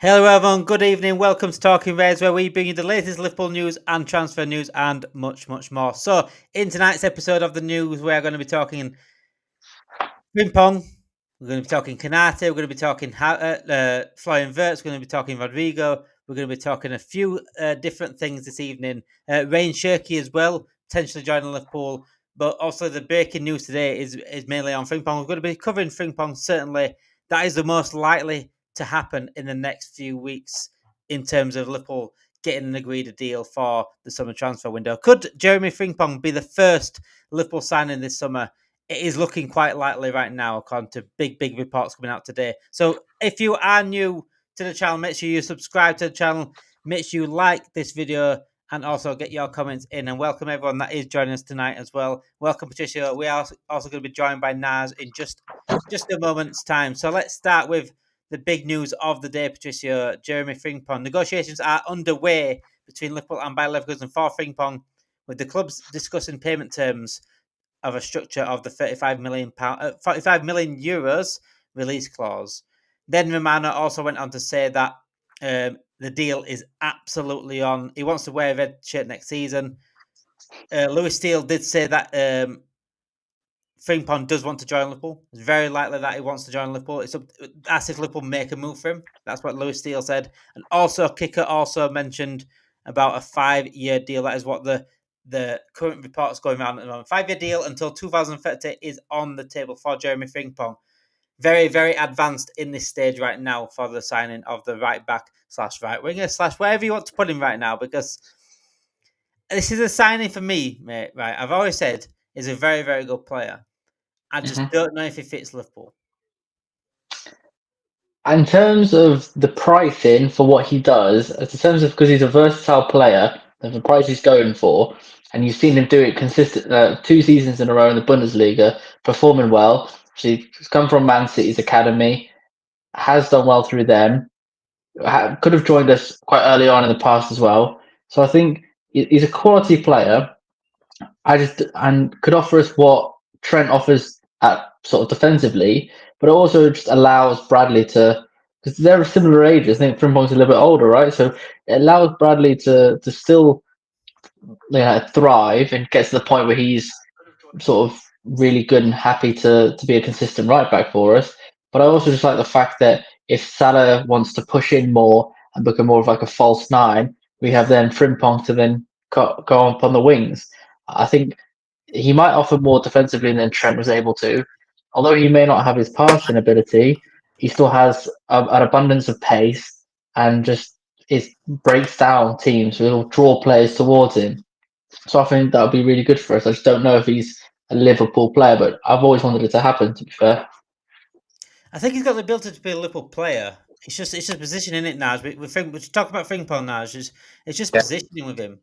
Hello everyone, good evening, welcome to Talking Reds, where we bring you the latest Liverpool news and transfer news and much, much more. So, in tonight's episode of the news, we're going to be talking Frimpong, we're going to be talking Konate, we're going to be talking Florian Wirtz, we're going to be talking Rodrigo, we're going to be talking a few different things this evening. Rayan Cherki as well, potentially joining Liverpool, but also the breaking news today is mainly on Frimpong. We're going to be covering Frimpong, certainly. That is the most likely to happen in the next few weeks in terms of Liverpool getting an agreed deal for the summer transfer window. Could Jeremie Frimpong be the first Liverpool signing this summer? It is looking quite likely right now, according to big reports coming out today. So if you are new to the channel, make sure you subscribe to the channel. Make sure you like this video and also get your comments in. And welcome everyone that is joining us tonight as well. Welcome, Patricia. We are also going to be joined by Naz in just a moment's time. So let's start with the big news of the day, Patricia. Jeremie Frimpong. Negotiations are underway between Liverpool and Bayer Leverkusen for Frimpong, with the clubs discussing payment terms of a structure of the 45 million euros release clause. Then Romano also went on to say that the deal is absolutely on. He wants to wear a red shirt next season. Lewis Steele did say that Frimpong does want to join Liverpool. It's very likely that he wants to join Liverpool. It's as if Liverpool make a move for him. That's what Lewis Steele said. And also, Kicker also mentioned about a 5-year deal. That is what the current reports going around at the moment. 5-year deal until 2030 is on the table for Jeremie Frimpong. Very, very advanced in this stage right now for the signing of the right back / right winger / wherever you want to put him right now, because this is a signing for me, mate. Right, I've always said he's a very, very good player. I just Mhm. don't know if he fits Liverpool. In terms of the pricing for what he does, in terms of because he's a versatile player, and the price he's going for, and you've seen him do it consistent 2 seasons in a row in the Bundesliga, performing well. So he's come from Man City's academy, has done well through them. Could have joined us quite early on in the past as well. So I think he's a quality player. I just and could offer us what Trent offers at sort of defensively, but it also just allows Bradley to because they're similar ages. I think Frimpong's a little bit older, right? So it allows Bradley to still thrive and get to the point where he's sort of really good and happy to be a consistent right back for us. But I also just like the fact that if Salah wants to push in more and become more of like a false nine, we have then Frimpong to then go up on the wings. I think he might offer more defensively than Trent was able to. Although he may not have his passing ability, he still has an abundance of pace and just it breaks down teams. It'll draw players towards him. So I think that would be really good for us. I just don't know if he's a Liverpool player, but I've always wanted it to happen. To be fair, I think he's got the ability to be a Liverpool player. It's just positioning it now. We talk about Frimpong now. It's just Yeah, positioning with him.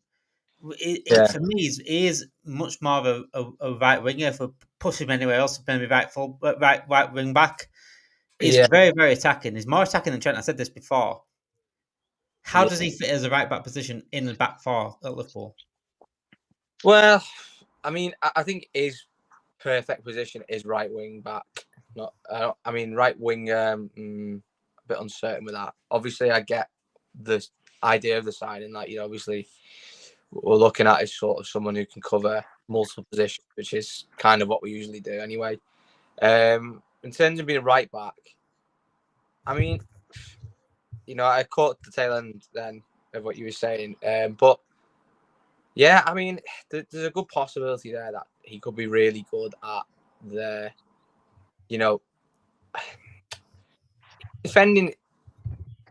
yeah, For me, he is much more of a right winger. For push him anywhere else, maybe right wing back. He's yeah, very, very attacking. He's more attacking than Trent. I said this before. How yeah. does he fit as a right back position in the back four at Liverpool? Well, I mean, I think his perfect position is right wing back. Not, I mean, right wing. A bit uncertain with that. Obviously, I get the idea of the signing. Like, obviously, we're looking at is sort of someone who can cover multiple positions, which is kind of what we usually do anyway. In terms of being a right back, I mean, I caught the tail end then of what you were saying, but. Yeah, I mean, there's a good possibility there that he could be really good at the, you know, defending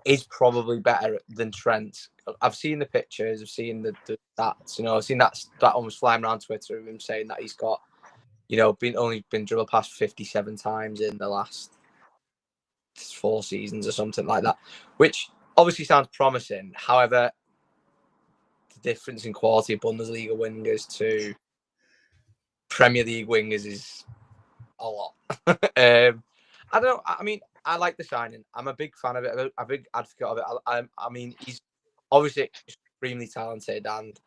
is probably better than Trent. I've seen the pictures, I've seen the stats, I've seen that almost flying around Twitter of him saying that he's got, only been dribbled past 57 times in the last 4 seasons or something like that, which obviously sounds promising. However, the difference in quality of Bundesliga wingers to Premier League wingers is a lot. I don't know. I mean, I like the signing. I'm a big fan of it. I'm a big advocate of it. I mean, he's obviously extremely talented, and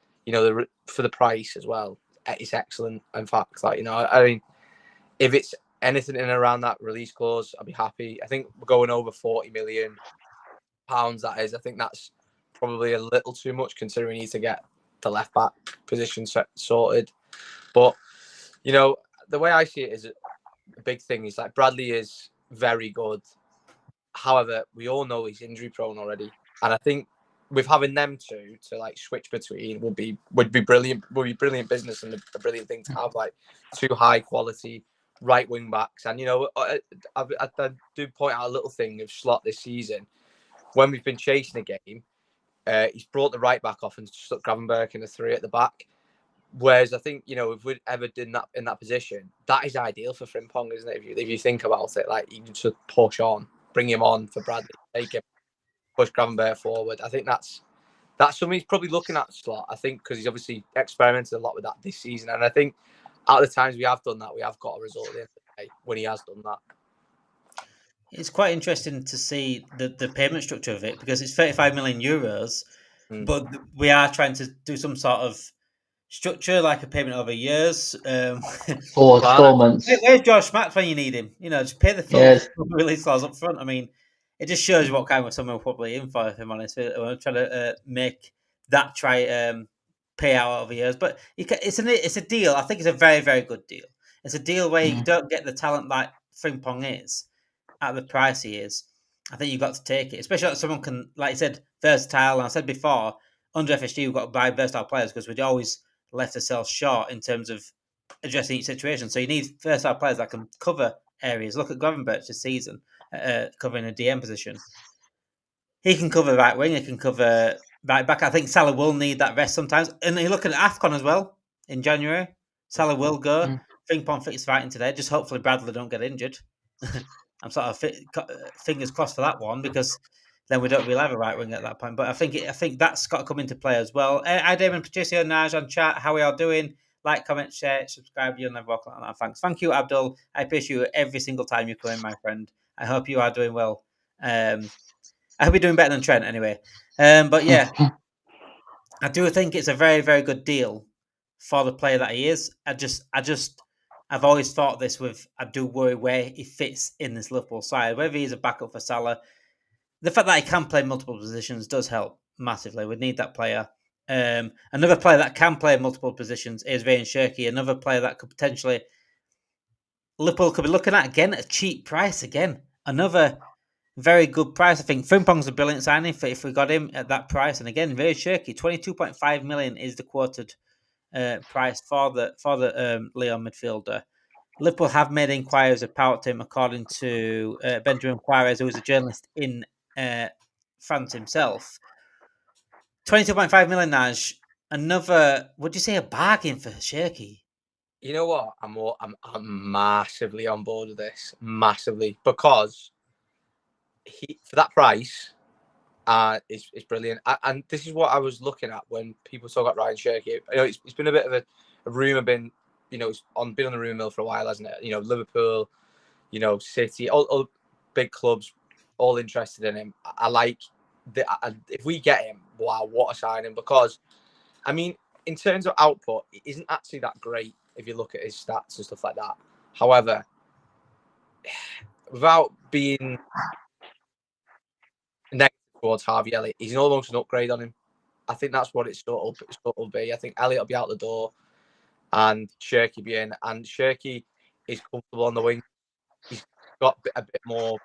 for the price as well, it's excellent. In fact, I mean, if it's anything in and around that release clause, I'll be happy. I think we're going over 40 million. that is. I think that's probably a little too much considering we need to get the left back position sorted. But, you know, the way I see it is a big thing is like Bradley is very good. However, we all know he's injury prone already. And I think with having them two to like switch between would be brilliant. Would be brilliant business and a brilliant thing to have, like two high quality right wing backs. And you know, I do point out a little thing of Slot this season when we've been chasing a game. He's brought the right back off and stuck Gravenberg in the three at the back. Whereas I think, you know, if we'd ever done that in that position, that is ideal for Frimpong, isn't it? If you think about it, like you can just push on, bring him on for Bradley, take him, push Gravenberg forward. I think that's something he's probably looking at, Slot. I think because he's obviously experimented a lot with that this season, and I think out of the times we have done that, we have got a result at the end of the day when he has done that. It's quite interesting to see the payment structure of it because it's 35 million euros, but we are trying to do some sort of structure like a payment over years. 4 installments. Where's George Schmack when you need him? You know, just pay the full release clause up front. I mean, it just shows you what kind of someone we're probably in for, if I'm honest. We're trying to make that pay out over years. But it's a deal. I think it's a very, very good deal. It's a deal where you don't get the talent like Frimpong is at the price he is. I think you've got to take it, especially if someone can, like you said, versatile. And I said before, under FSG, we've got to buy versatile players because we'd always left ourselves short in terms of addressing each situation. So you need versatile players that can cover areas. Look at Gravenberch this season, covering a DM position. He can cover right wing. He can cover right back. I think Salah will need that rest sometimes. And you look at AFCON as well in January. Salah will go. Frimpong fits right into there. Just hopefully Bradley don't get injured. I'm sort of fingers crossed for that one because then we don't really have a right wing at that point. But I think that's got to come into play as well. Hi, Damon, Patricio, Naj on chat. How are we all doing? Like, comment, share, subscribe. You'll never walk like that. Thanks. Thank you, Abdul. I appreciate you every single time you come in, my friend. I hope you are doing well. I hope you're doing better than Trent anyway. But yeah, I do think it's a very, very good deal for the player that he is. I've always thought this I do worry where he fits in this Liverpool side. Whether he's a backup for Salah, the fact that he can play multiple positions does help massively. We need that player. Another player that can play multiple positions is Rayan Cherki. Another player that could potentially Liverpool could be looking at again at a cheap price again. Another very good price. I think Frimpong's a brilliant signing if we got him at that price. And again, Rayan Cherki, 22.5 million is the quoted price for the Lyon midfielder. Liverpool have made inquiries about him, according to Benjamin Juarez, who is a journalist in France himself. 22.5 million, Naj. Another, would you say a bargain for Cherki? You know what? I'm massively on board with this, massively, because for that price, it's brilliant. And this is what I was looking at when people talk about Rayan Cherki. You know, it's been a bit of a rumor, been on the rumor mill for a while, hasn't it? You know, Liverpool, you know, City, all big clubs, all interested in him. I like if we get him, wow, what a signing! Because, I mean, in terms of output, it isn't actually that great if you look at his stats and stuff like that. However, without being negative towards Harvey Elliott, he's almost an upgrade on him. I think that's what it sort of be. I think Elliott will be out the door and Cherki be in. And Cherki is comfortable on the wing. He's got a bit more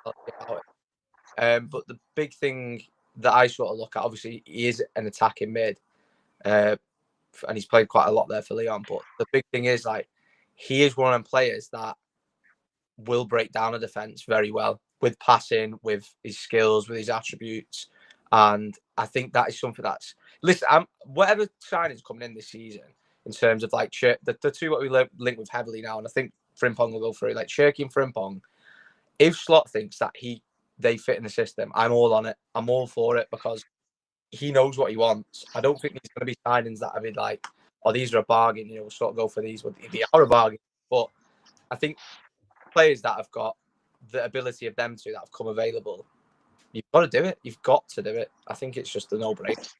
about it. But the big thing that I sort of look at, obviously, he is an attacking mid. And he's played quite a lot there for Lyon. But the big thing is, like, he is one of them players that will break down a defence very well with passing, with his skills, with his attributes. And I think that is something that's... Listen, whatever signing's coming in this season, in terms of, like, the two what we link with heavily now, and I think Frimpong will go through, like, Cherki and Frimpong, if Slot thinks that they fit in the system, I'm all on it. I'm all for it because he knows what he wants. I don't think there's going to be signings that I mean, like, oh, these are a bargain, you know, we'll sort of go for these. Well, they are a bargain. But I think players that have got the ability of them two that have come available, you've got to do it. You've got to do it. I think it's just a no-brainer.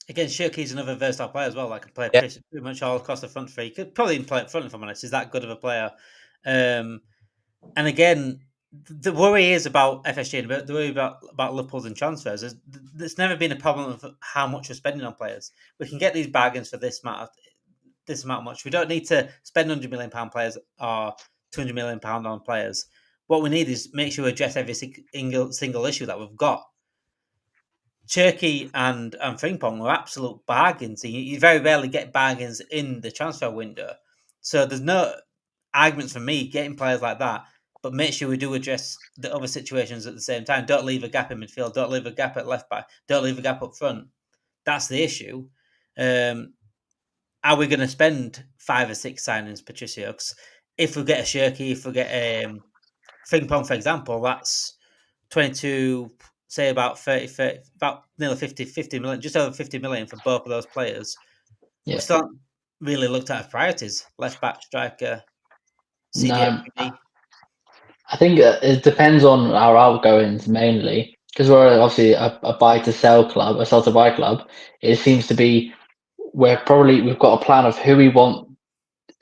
Again, Cherki's another versatile player as well. That can play pretty much all across the front three. He could probably even play up front, if I'm honest. He's that good of a player. And again, the worry is about FSG and the worry about Liverpool's and transfers is there's never been a problem of how much we're spending on players. We can get these bargains for this amount much. We don't need to spend £100 million players or £200 million on players. What we need is make sure we address every single issue that we've got. Cherki and Frimpong were absolute bargains. You very rarely get bargains in the transfer window. So there's no arguments for me getting players like that, but make sure we do address the other situations at the same time. Don't leave a gap in midfield. Don't leave a gap at left back. Don't leave a gap up front. That's the issue. Are we going to spend 5 or 6 signings, Patricio? Because if we get a Cherki, if we get Frimpong, for example, that's 22, say about 30, about nearly 50 million, just over 50 million for both of those players. Yeah. We still haven't really looked at our priorities. Left back, striker, No, CDM. I think it depends on our outgoings mainly, because we're obviously a buy to sell club, a sell to buy club. It seems to be we've got a plan of who we want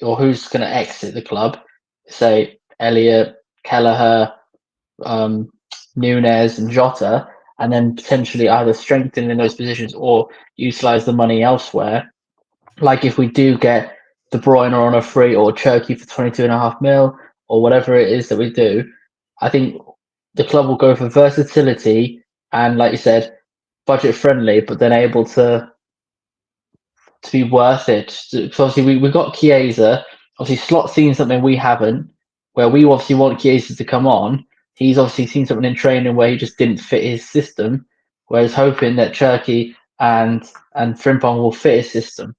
or who's going to exit the club. Say Elliot, Kelleher, Nunes, and Jota, and then potentially either strengthen in those positions or utilize the money elsewhere. Like if we do get De Bruyne on a free or Cherki for 22.5 mil or whatever it is that we do, I think the club will go for versatility and, like you said, budget friendly, but then able to be worth it. Because obviously we got Chiesa. Obviously, Slot's seen something we haven't, where we obviously want Chiesa to come on. He's obviously seen something in training where he just didn't fit his system. Whereas hoping that Cherki and Frimpong will fit his system.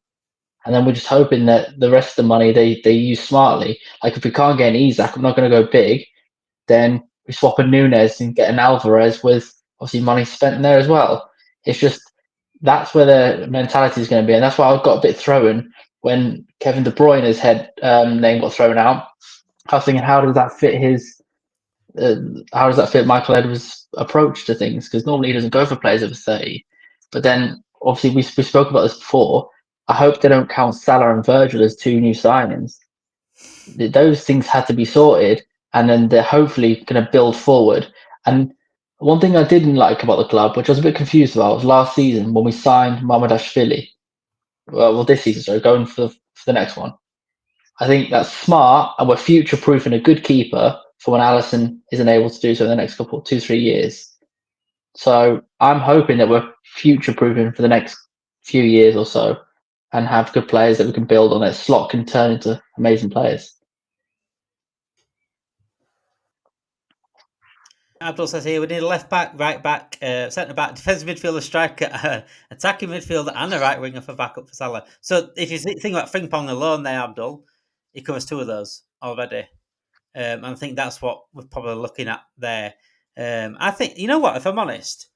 And then we're just hoping that the rest of the money they use smartly. Like if we can't get an Isak, I'm not going to go big. Then we swap a Nunes and get an Alvarez with obviously money spent there as well. It's just that's where the mentality is going to be, and that's why I got a bit thrown when Kevin De Bruyne's head name got thrown out. I was thinking, how does that fit how does that fit Michael Edwards' approach to things? Because normally he doesn't go for players over 30. But then obviously we spoke about this before. I hope they don't count Salah and Virgil as 2 new signings. Those things had to be sorted, and then they're hopefully going to build forward. And one thing I didn't like about the club, which I was a bit confused about, was last season when we signed Mamardashvili. Well, this season, so going for the next one. I think that's smart, and we're future proofing a good keeper for when Allison isn't able to do so in the next 2-3 years. So I'm hoping that we're future proofing for the next few years or so and have good players that we can build on. That Slot can turn into amazing players. Abdul says here we need a left back, right back, centre back, defensive midfielder, striker, attacking midfielder, and a right winger for backup for Salah. So if you think about Frimpong alone, there, Abdul, he covers 2 of those already. And I think that's what we're probably looking at there. I think, you know what, if I'm honest,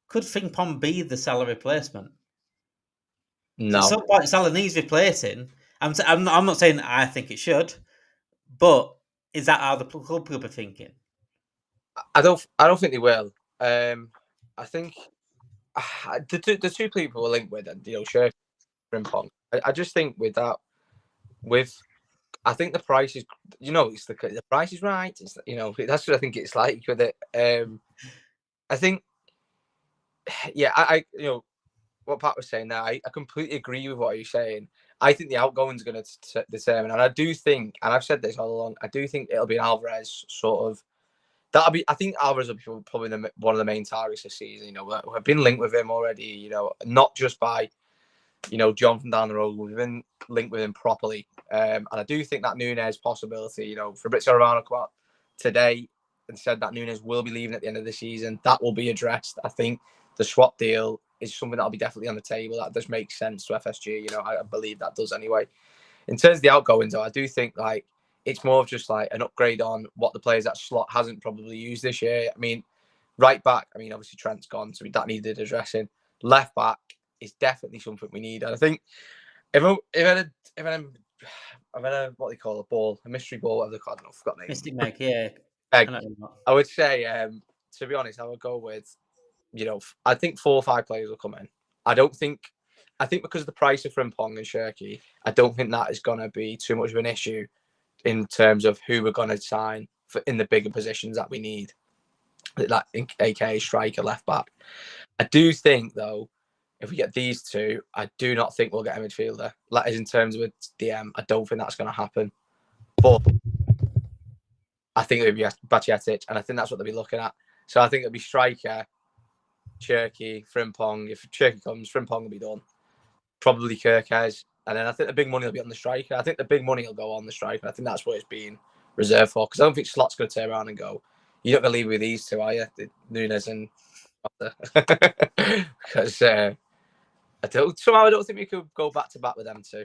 could Frimpong be the Salah replacement? No. At some point, Salah needs replacing. I'm not saying I think it should, but is that how the club are thinking? I don't think they will. I think the two people we're linked with, Cherki and Frimpong. I just think with that, I think the price is, it's the price is right. It's, that's what I think it's like with it. I think, yeah, I what Pat was saying there, I completely agree with what you're saying. I think the outgoing is going to determine, and I do think, and I've said this all along, I do think it'll be an Alvarez sort of. I think Alvarez will be probably one of the main targets this season. We've been linked with him already. Not just by, John from down the road. We've been linked with him properly, and I do think that Nunes possibility. Fabrizio Romano come out today and said that Nunes will be leaving at the end of the season. That will be addressed. I think the swap deal is something that'll be definitely on the table. That does make sense to FSG. I believe that does anyway. In terms of the outgoings, though, I do think it's more of just an upgrade on what the players that Slot hasn't probably used this year. I mean, right back, obviously Trent's gone, so that needed addressing. Left back is definitely something we need. And I think if I had a what they call a mystery ball, whatever they call it, I don't know, I've forgotten the name. Mystic Meg, yeah. I would say, to be honest, I would go with, I think 4 or 5 players will come in. I think because of the price of Frimpong and Cherki, I don't think that is going to be too much of an issue in terms of who we're going to sign in the bigger positions that we need, like aka striker, left back. I do think though, if we get these two, I do not think we'll get a midfielder. That is in terms of a DM. I don't think that's going to happen. But I think it would be Bajcetic, and I think that's what they'll be looking at. So I think it'll be striker, Cherki, Frimpong. If Cherki comes, Frimpong will be done. Probably Kirkes. And then I think the big money will be on the striker. I think the big money will go on the striker. I think that's what it's being reserved for. Because I don't think Slot's going to turn around and go, you're not going to leave with these two, are you? Nunes and because I don't think we could go back to back with them two.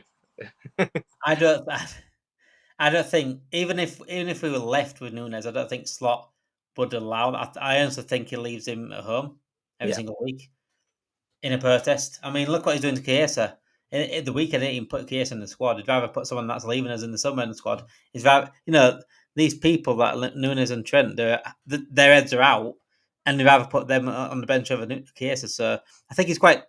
I don't think even if we were left with Nunes, I don't think Slot would allow that. I honestly think he leaves him at home every single week in a protest. I mean, look what he's doing to Chiesa. In the weekend, he didn't put Chiesa in the squad. He'd rather put someone that's leaving us in the summer in the squad. He's rather, these people that Nunes and Trent, their heads are out, and they'd rather put them on the bench over Chiesa. So I think he's quite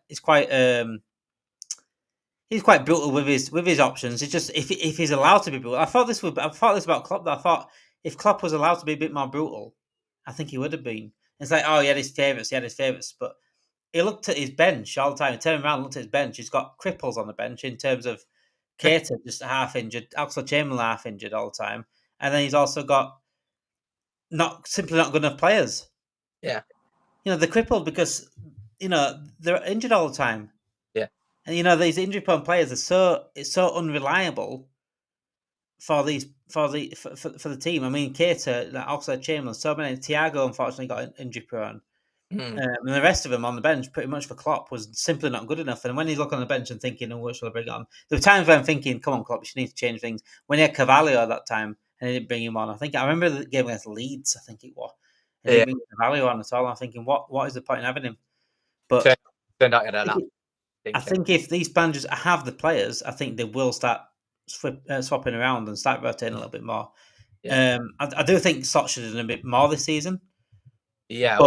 brutal with his options. It's just if he's allowed to be brutal. I thought this about Klopp. Though. I thought if Klopp was allowed to be a bit more brutal, I think he would have been. It's like, he had his favourites, but he looked at his bench all the time. He turned around and looked at his bench. He's got cripples on the bench in terms of Keita just half injured, Oxlade-Chamberlain half injured all the time, and then he's also got simply not good enough players. Yeah, they're crippled because they're injured all the time. Yeah, and these injury-prone players it's so unreliable for the team. I mean, Keita, like Oxlade-Chamberlain, so many. Thiago unfortunately got injury-prone. And the rest of them on the bench, pretty much for Klopp, was simply not good enough. And when he's looking on the bench and thinking, what shall I bring on? There were times when I'm thinking, come on, Klopp, you need to change things. When he had Carvalho at that time and he didn't bring him on, I remember the game against Leeds, I think it was. He didn't bring Carvalho on at all. I'm thinking, what is the point in having him? But turned out that. I think if these managers have the players, I think they will start swapping around and start rotating a little bit more. Yeah. I do think Slot should have done a bit more this season. Yeah.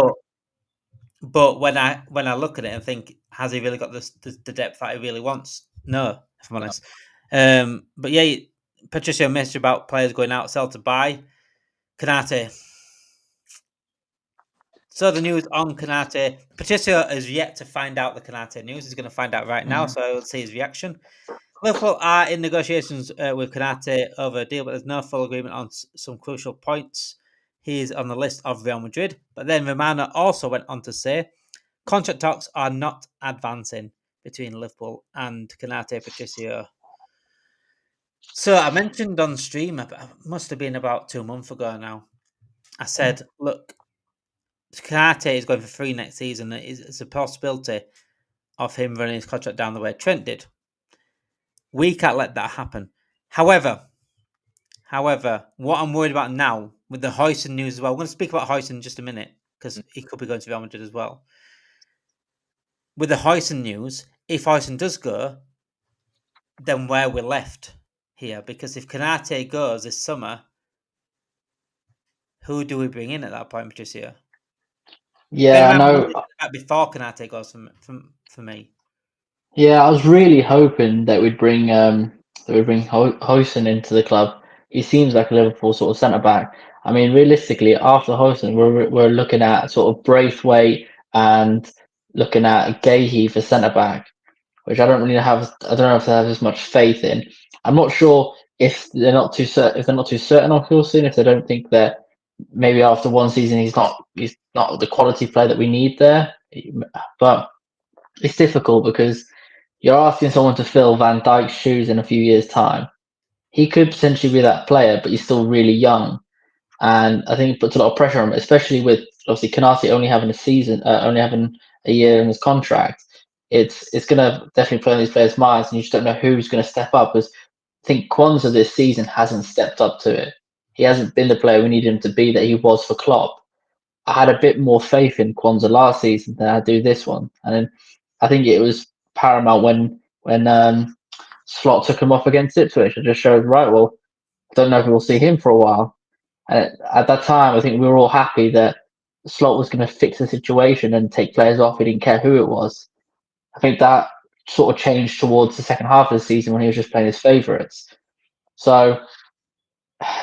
But when I look at it and think, has he really got the depth that he really wants? No, if I'm honest. But yeah, Patricio messaged about players going out, sell to buy. Konate. So the news on Konate. Patricio has yet to find out the Konate news. He's going to find out right now, so I will see his reaction. Liverpool are in negotiations with Konate over a deal, but there's no full agreement on some crucial points. He is on the list of Real Madrid. But then Romano also went on to say contract talks are not advancing between Liverpool and Konate Patricio. So I mentioned on stream, it must have been about 2 months ago now. I said, look, Konate is going for free next season. It's a possibility of him running his contract down the way Trent did. We can't let that happen. However, what I'm worried about now with the Huijsen news as well, we're going to speak about Huijsen in just a minute because he could be going to Real Madrid as well. With the Huijsen news, if Huijsen does go, then where we're left here, because if Konate goes this summer, who do we bring in at that point, Patricio? Yeah, I know. Before Konate goes for me. Yeah, I was really hoping that we'd bring Huijsen into the club. He seems like a Liverpool sort of centre back. I mean, realistically, after Huijsen, we're looking at sort of Braithwaite and looking at Gahey for centre back, which I don't know if they have as much faith in. I'm not sure if they're not too certain on Huijsen, if they don't think that maybe after one season he's not the quality player that we need there. But it's difficult because you're asking someone to fill Van Dijk's shoes in a few years' time. He could potentially be that player, but he's still really young. And I think it puts a lot of pressure on him, especially with obviously Konate only having a year in his contract. It's going to definitely play on these players' minds, and you just don't know who's going to step up. Because I think Kwanzaa this season hasn't stepped up to it. He hasn't been the player we needed him to be that he was for Klopp. I had a bit more faith in Kwanzaa last season than I do this one, and then I think it was paramount when Slot took him off against Ipswich. It just showed, right, well, I don't know if we'll see him for a while. And at that time, I think we were all happy that Slot was going to fix the situation and take players off. He didn't care who it was. I think that sort of changed towards the second half of the season when he was just playing his favourites. So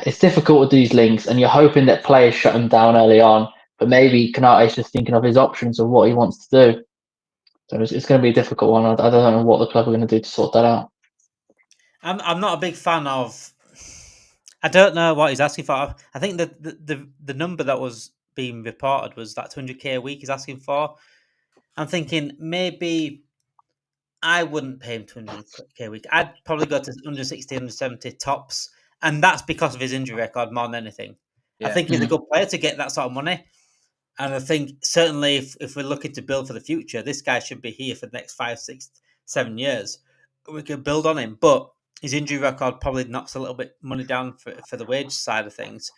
it's difficult with these links, and you're hoping that players shut him down early on. But maybe Konate's just thinking of his options of what he wants to do. So it's going to be a difficult one. I don't know what the club are going to do to sort that out. I'm not a big fan of. I don't know what he's asking for. I think the number that was being reported was that 200k a week he's asking for. I'm thinking maybe I wouldn't pay him 200k a week. I'd probably go to 160, 170 tops, and that's because of his injury record more than anything. I Yeah. think he's a good player to get that sort of money. And I think certainly if we're looking to build for the future, this guy should be here for the next 5, 6, 7 years. We can build on him. But his injury record probably knocks a little bit money down for the wage side of things.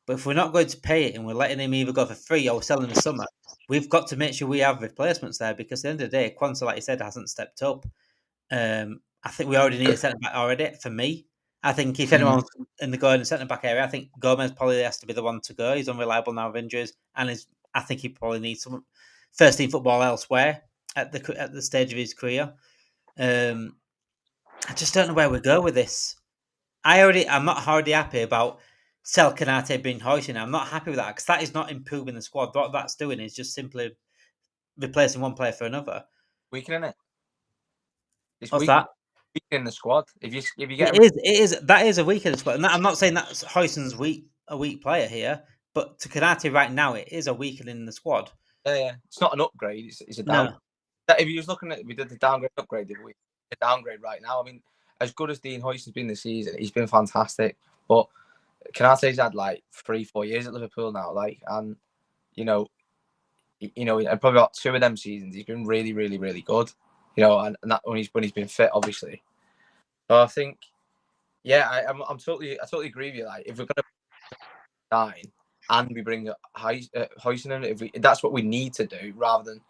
But if we're not going to pay it and we're letting him either go for free or we're selling in the summer, we've got to make sure we have replacements there because at the end of the day, Quansah, like you said, hasn't stepped up. I think we already need a centre back already. For me, I think if anyone's in the going centre back area, I think Gomez probably has to be the one to go. He's unreliable now with injuries, and I think he probably needs some first team football elsewhere at the stage of his career. I just don't know where we go with this. I'm not already happy about Sel Konate being hoisted. I'm not happy with that because that is not improving the squad. What that's doing is just simply replacing one player for another. Weakening it. It's What's that? weakening the squad. If you get It is that is a weakness, but I'm not saying that Hoyson's a weak player here, but to Konate right now, it is a weakening in the squad. yeah, it's not an upgrade. It's a down. No, If you was looking at, we did the downgrade upgrade, did we? A downgrade right now. I mean, as good as Dean Hoyson's been this season, he's been fantastic. But Konate's had like 3-4 years at Liverpool now, and and probably about 2 of them seasons he's been really, really, really good. And that when he's been fit, obviously. So I think, yeah, I totally agree with you. Like, if we're gonna sign and we bring Hoyson in, that's what we need to do rather than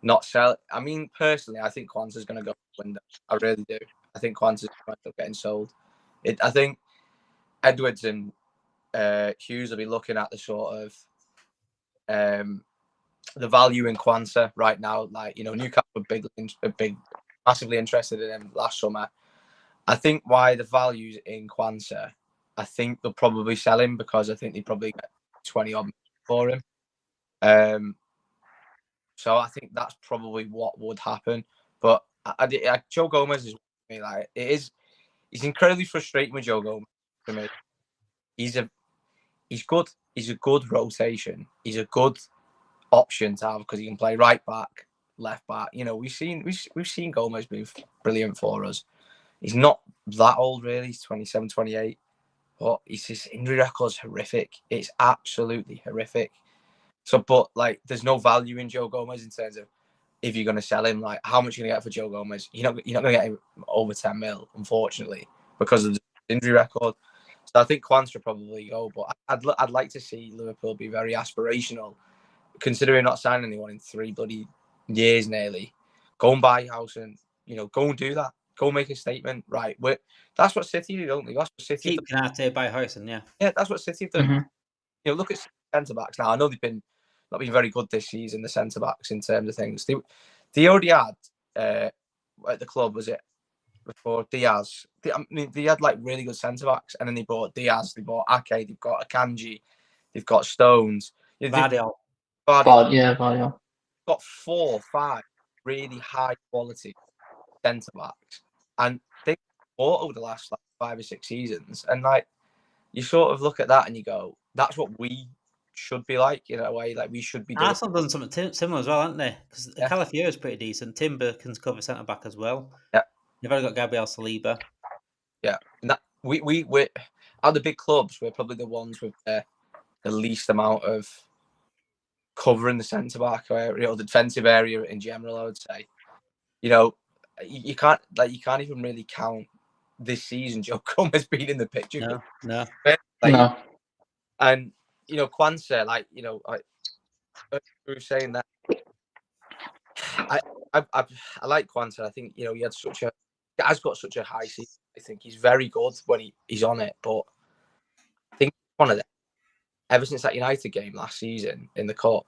not sell. I mean, personally, I think Quansah's going to go window. I really do. I think Quansah's going to getting sold. I think Edwards and Hughes will be looking at the sort of the value in Quansah right now. Like, Newcastle were massively interested in him last summer. I think why the value's in Quansah, I think they'll probably sell him because I think they probably get 20 odd for him. So I think that's probably what would happen. But Joe Gomez is like it's incredibly frustrating with Joe Gomez for me. He's good. He's a good rotation. He's a good option to have because he can play right back, left back. We've seen Gomez be brilliant for us. He's not that old really. He's 27, 28. But his injury record's horrific. It's absolutely horrific. So, but like, there's no value in Joe Gomez in terms of if you're going to sell him. Like, how much are you going to get for Joe Gomez? You're not going to get him over 10 mil, unfortunately, because of the injury record. So I think Quansah probably go, but I'd like to see Liverpool be very aspirational, considering not signing anyone in 3 bloody years nearly. Go and buy a house and go and do that. Go make a statement, right? That's what City do, don't they? That's what City keep Konate by Hoyson, yeah. Yeah, that's what City have done. Mm-hmm. Look at centre backs now. I know they've not been very good this season, the centre backs in terms of things. They already had at the club, was it before Diaz? They had like really good centre backs, and then they bought Diaz, they bought Ake, they've got Akanji, they've got Stones, Vardiol. Vardiol. Got 4 or 5 really high quality centre backs, and they bought over the last 5 or 6 seasons, and like you sort of look at that and you go, that's what we should be like in a way. Like, we should be doing. Arsenal done something similar as well, haven't they? Because Calafiori is pretty decent. Timber can cover centre back as well. Yeah, you've already got Gabriel Saliba. Yeah, and that we out the big clubs, we're probably the ones with the least amount of covering the centre back area or the defensive area in general. I would say, you can't even really count this season Joe Gomez being in the picture. No. No. And Quansah, we were saying that. I like Quansah. I think he has got such a high season. I think he's very good when he's on it. But I think one of them, ever since that United game last season in the cup,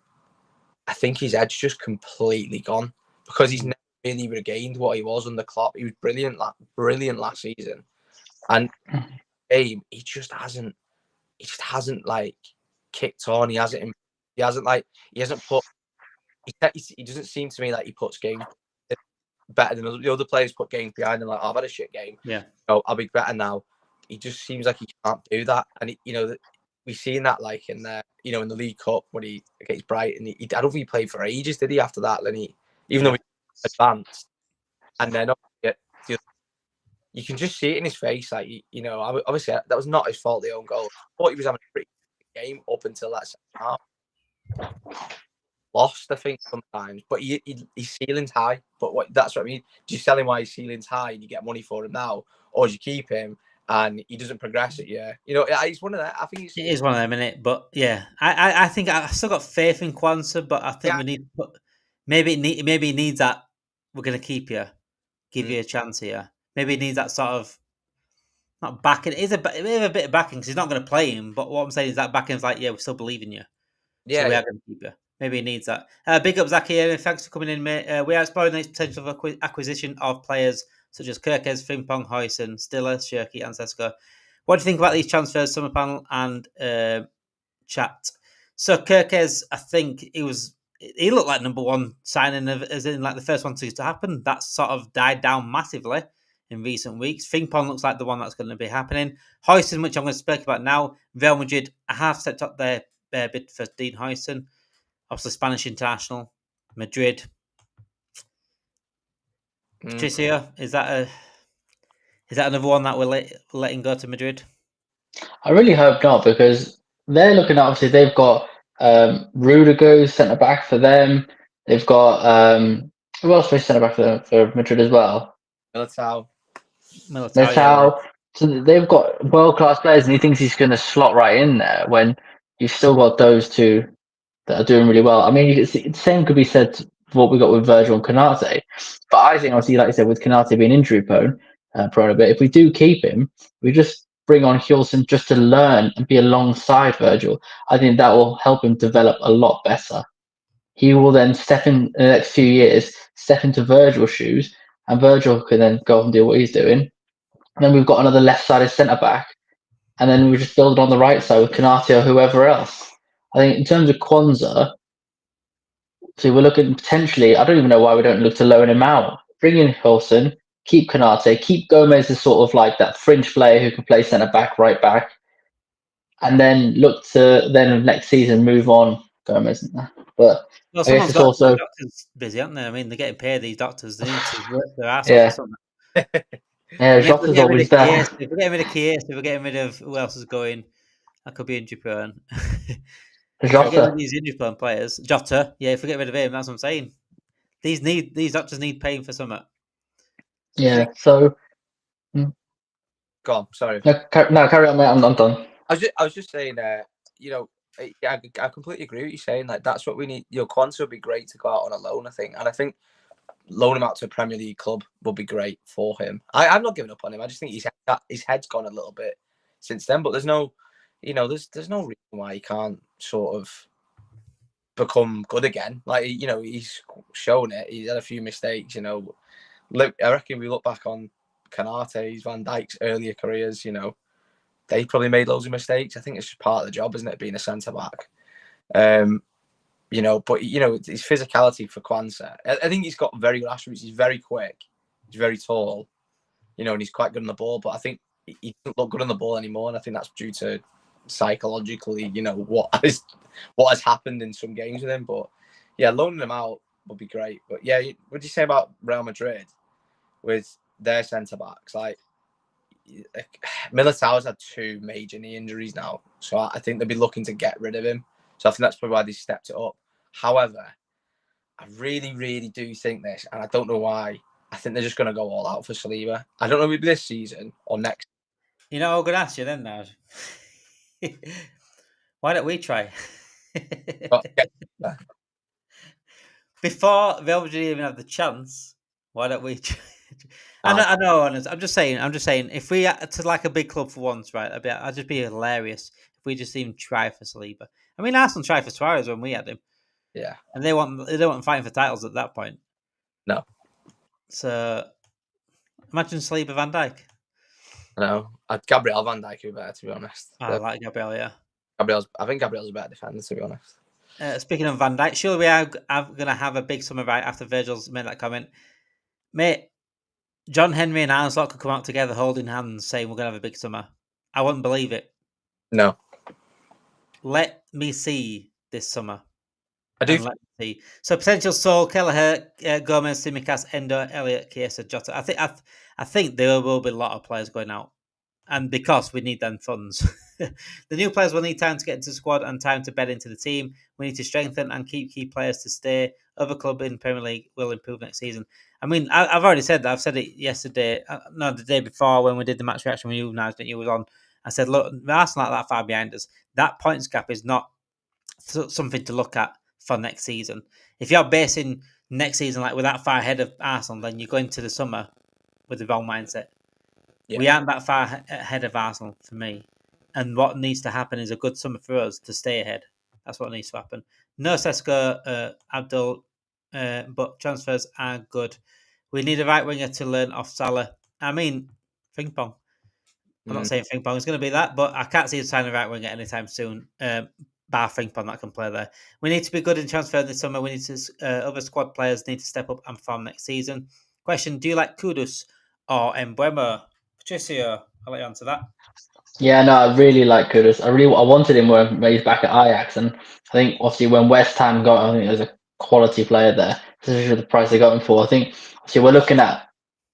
I think his edge just completely gone because he's never really regained what he was under Klopp. He was brilliant last season, and game, he just hasn't like kicked on. He hasn't put. He doesn't seem to me like he puts games better than the other players put games behind him. Like, oh, I've had a shit game. Yeah. Oh, I'll be better now. He just seems like he can't do that. And, we've seen that like in the, in the League Cup when he against Brighton. I don't think he played for ages, did he, after that? Then even though he advanced. And then you can just see it in his face. Like, obviously that was not his fault, the own goal. I thought he was having a pretty good game up until that second half. Lost, I think, sometimes, but his ceiling's high. But that's what I mean. Do you sell him while his ceiling's high and you get money for him now, or do you keep him and he doesn't progress it? Yeah, it's one of that. I think it is one of them, isn't it? But yeah, I think I still got faith in Kwanzaa, but I think we need to put maybe he needs that. We're going to keep you, give you a chance here. Maybe he needs that sort of not backing. It is a bit of backing because he's not going to play him. But what I'm saying is that backing is like, yeah, we still believe in you. Yeah, so we are going to keep you. Maybe he needs that. Big up, Zach here. Thanks for coming in, mate. We are exploring the potential of acquisition of players such as Kirkes, Frimpong, Huijsen, Stiller, Cherki, and Sesko. What do you think about these transfers, Summer Panel and chat? So Kirkes, I think he looked like number one signing, as in like the first one to happen. That sort of died down massively in recent weeks. Frimpong looks like the one that's going to be happening. Huijsen, which I'm going to speak about now. Real Madrid, I have stepped up their bid for Dean Huijsen. Obviously, Spanish international, Madrid. Patricio, is that another one that we're letting go to Madrid? I really hope not, because they're looking at, obviously they've got Rudiger centre back for them. They've got who else is centre back for Madrid as well? Militao. Yeah. So they've got world class players, and he thinks he's going to slot right in there when you've still got those two that are doing really well. I mean, the same could be said for what we got with Virgil and Konate. But I think, obviously, like you said, with Konate being injury prone a bit, if we do keep him, we just bring on Huijsen just to learn and be alongside Virgil. I think that will help him develop a lot better. He will then step in the next few years, step into Virgil's shoes, and Virgil can then go and do what he's doing. And then we've got another left-sided centre back, and then we just build on the right side with Konate or whoever else. I think in terms of Kwanzaa, so we're looking potentially. I don't even know why we don't look to loan him out. Bring in Huijsen, keep Konate, keep Gomez as sort of like that fringe player who can play centre back, right back, and then look to then next season move on Gomez. But well, I guess it's also doctors busy, aren't they? I mean, they're getting paid. These doctors, they need to work their ass yeah. off for something. Yeah, I mean, Jota's always there. If we're getting rid of Kies, if we're getting rid of who else is going, that could be injury prone. If we get rid of these injury prone players, Jota, yeah, if we get rid of him, that's what I'm saying. These doctors need paying for something. Yeah. So go on. Sorry. No, carry on, mate. I'm done. I was just saying, I completely agree with you saying. Like, that's what we need. Kwanzaa would be great to go out on a loan, I think, and I think loan him out to a Premier League club would be great for him. I'm not giving up on him. I just think his head's gone a little bit since then. But there's no, there's no reason why he can't sort of become good again. Like, he's shown it. He's had a few mistakes. I reckon we look back on Konate's, Van Dijk's earlier careers. They probably made loads of mistakes. I think it's just part of the job, isn't it, being a centre back? But his physicality for Kwanzaa, I think he's got very good attributes. He's very quick, he's very tall, and he's quite good on the ball. But I think he doesn't look good on the ball anymore, and I think that's due to psychologically, what has happened in some games with him. But yeah, loaning him out would be great. But yeah, what do you say about Real Madrid with their centre backs? Like, Militao's had 2 major knee injuries now, so I think they'll be looking to get rid of him. So I think that's probably why they stepped it up. However, I really, really do think this, and I don't know why. I think they're just going to go all out for Saliba. I don't know if it'll be this season or next. I'm going to ask you then, now. Why don't we try? Before Real Madrid even have the chance, why don't we try? I know, honest. I'm just saying. If we had to like a big club for once, right? I'd just be hilarious if we just even try for Saliba. I mean, Arsenal tried for Suarez when we had him. Yeah, and they don't want fighting for titles at that point. No. So imagine Saliba, Van Dijk. No, Gabriel Van Dijk would be better, to be honest. I like Gabriel, yeah. I think Gabriel's a better defender, to be honest. Speaking of Van Dijk, surely we are going to have a big summer right after Virgil's made that comment. Mate, John Henry and Arne Slot could come out together holding hands saying we're going to have a big summer. I wouldn't believe it. No. Let me see this summer. I do. And let me see. So potential Sol, Kelleher, Gomez, Simicas, Endo, Elliott, Chiesa, Jota. I think there will be a lot of players going out. And because we need them funds. The new players will need time to get into the squad and time to bed into the team. We need to strengthen and keep key players to stay. Other club in Premier League will improve next season. I mean, I've already said that. I've said it yesterday. No, the day before when we did the match reaction with you, Nigel, that you was on. I said, look, Arsenal not that far behind us. That points gap is not something to look at for next season. If you're basing next season like we're that far ahead of Arsenal, then you go into the summer with the wrong mindset. Yeah. We aren't that far ahead of Arsenal for me. And what needs to happen is a good summer for us to stay ahead. That's what needs to happen. No Sesko, Abdul, but transfers are good. We need a right winger to learn off Salah. I mean, Frimpong. I'm not saying Frimpong is going to be that, but I can't see us signing a right winger anytime soon. Bar Frimpong that can play there. We need to be good in transfer this summer. We need to other squad players need to step up and perform next season. Question: do you like Kudus or Mbeumo? Patricio, I'll let you answer that. Yeah, no, I really like Kudus. I wanted him when he's back at Ajax, and I think obviously when West Ham got, I think there's a quality player there, especially for the price they got him for. I think obviously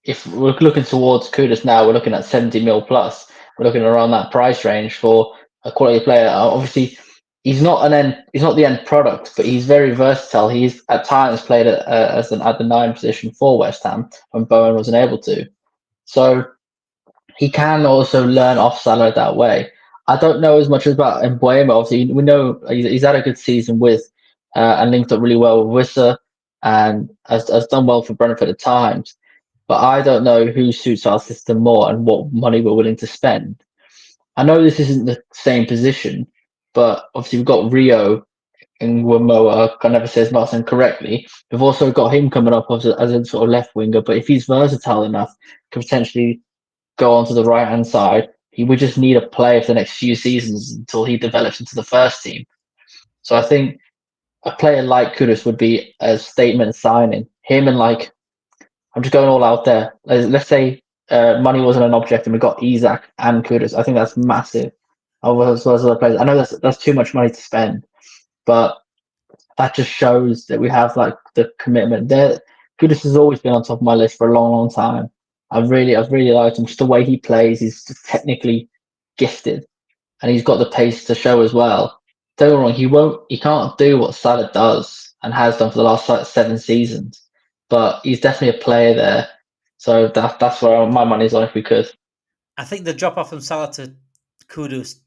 if we're looking towards Kudus now, we're looking at 70 mil plus. We're looking around that price range for a quality player. Obviously, he's not the end product, but he's very versatile. He's at times played at the 9 position for West Ham when Bowen wasn't able to. So he can also learn off Salah that way. I don't know as much about Mbeumo. Obviously, we know he's had a good season with and linked up really well with Wissa and has done well for Brentford at times. But I don't know who suits our system more and what money we're willing to spend. I know this isn't the same position, but obviously we've got Rio and Wamoa. I never say his last name correctly. We've also got him coming up as a sort of left winger. But if he's versatile enough, could potentially go onto the right hand side. We just need a player for the next few seasons until he develops into the first team. So I think a player like Kudus would be a statement signing. Him and I'm just going all out there. Let's say money wasn't an object and we got Isak and Kudus. I think that's massive. As well as other players. I know that's too much money to spend, but that just shows that we have the commitment. Kudus has always been on top of my list for a long, long time. I've really liked him. Just the way he plays, he's just technically gifted, and he's got the pace to show as well. Don't get me wrong, he can't do what Salah does and has done for the last 7 seasons, but he's definitely a player there. So that's where my money's on if we could. I think the drop off from Salah to Kudus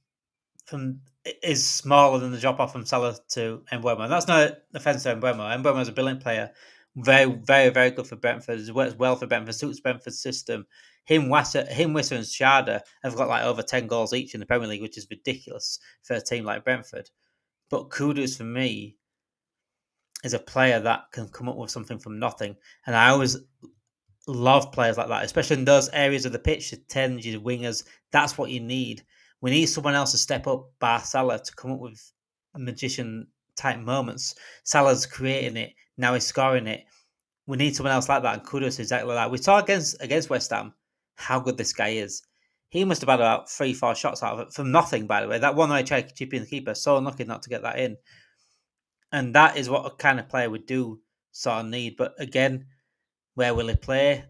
is smaller than the drop off from Salah to Mbeumo. That's no offense to Mbeumo. Mbeumo is a brilliant player. Very, very, very good for Brentford. He works well for Brentford, suits Brentford's system. Wissa, and Schade have got over 10 goals each in the Premier League, which is ridiculous for a team like Brentford. But Kudus, for me, is a player that can come up with something from nothing. And I always love players like that, especially in those areas of the pitch, the 10s, your wingers. That's what you need. We need someone else to step up, bar Salah, to come up with magician-type moments. Salah's creating it. Now he's scoring it. We need someone else like that, and Kudus is exactly like that. We saw against West Ham how good this guy is. He must have had about 3-4 shots out of it from nothing, by the way. That one I tried to chip in the keeper, so unlucky not to get that in. And that is what a kind of player we do sort of need. But again, where will he play?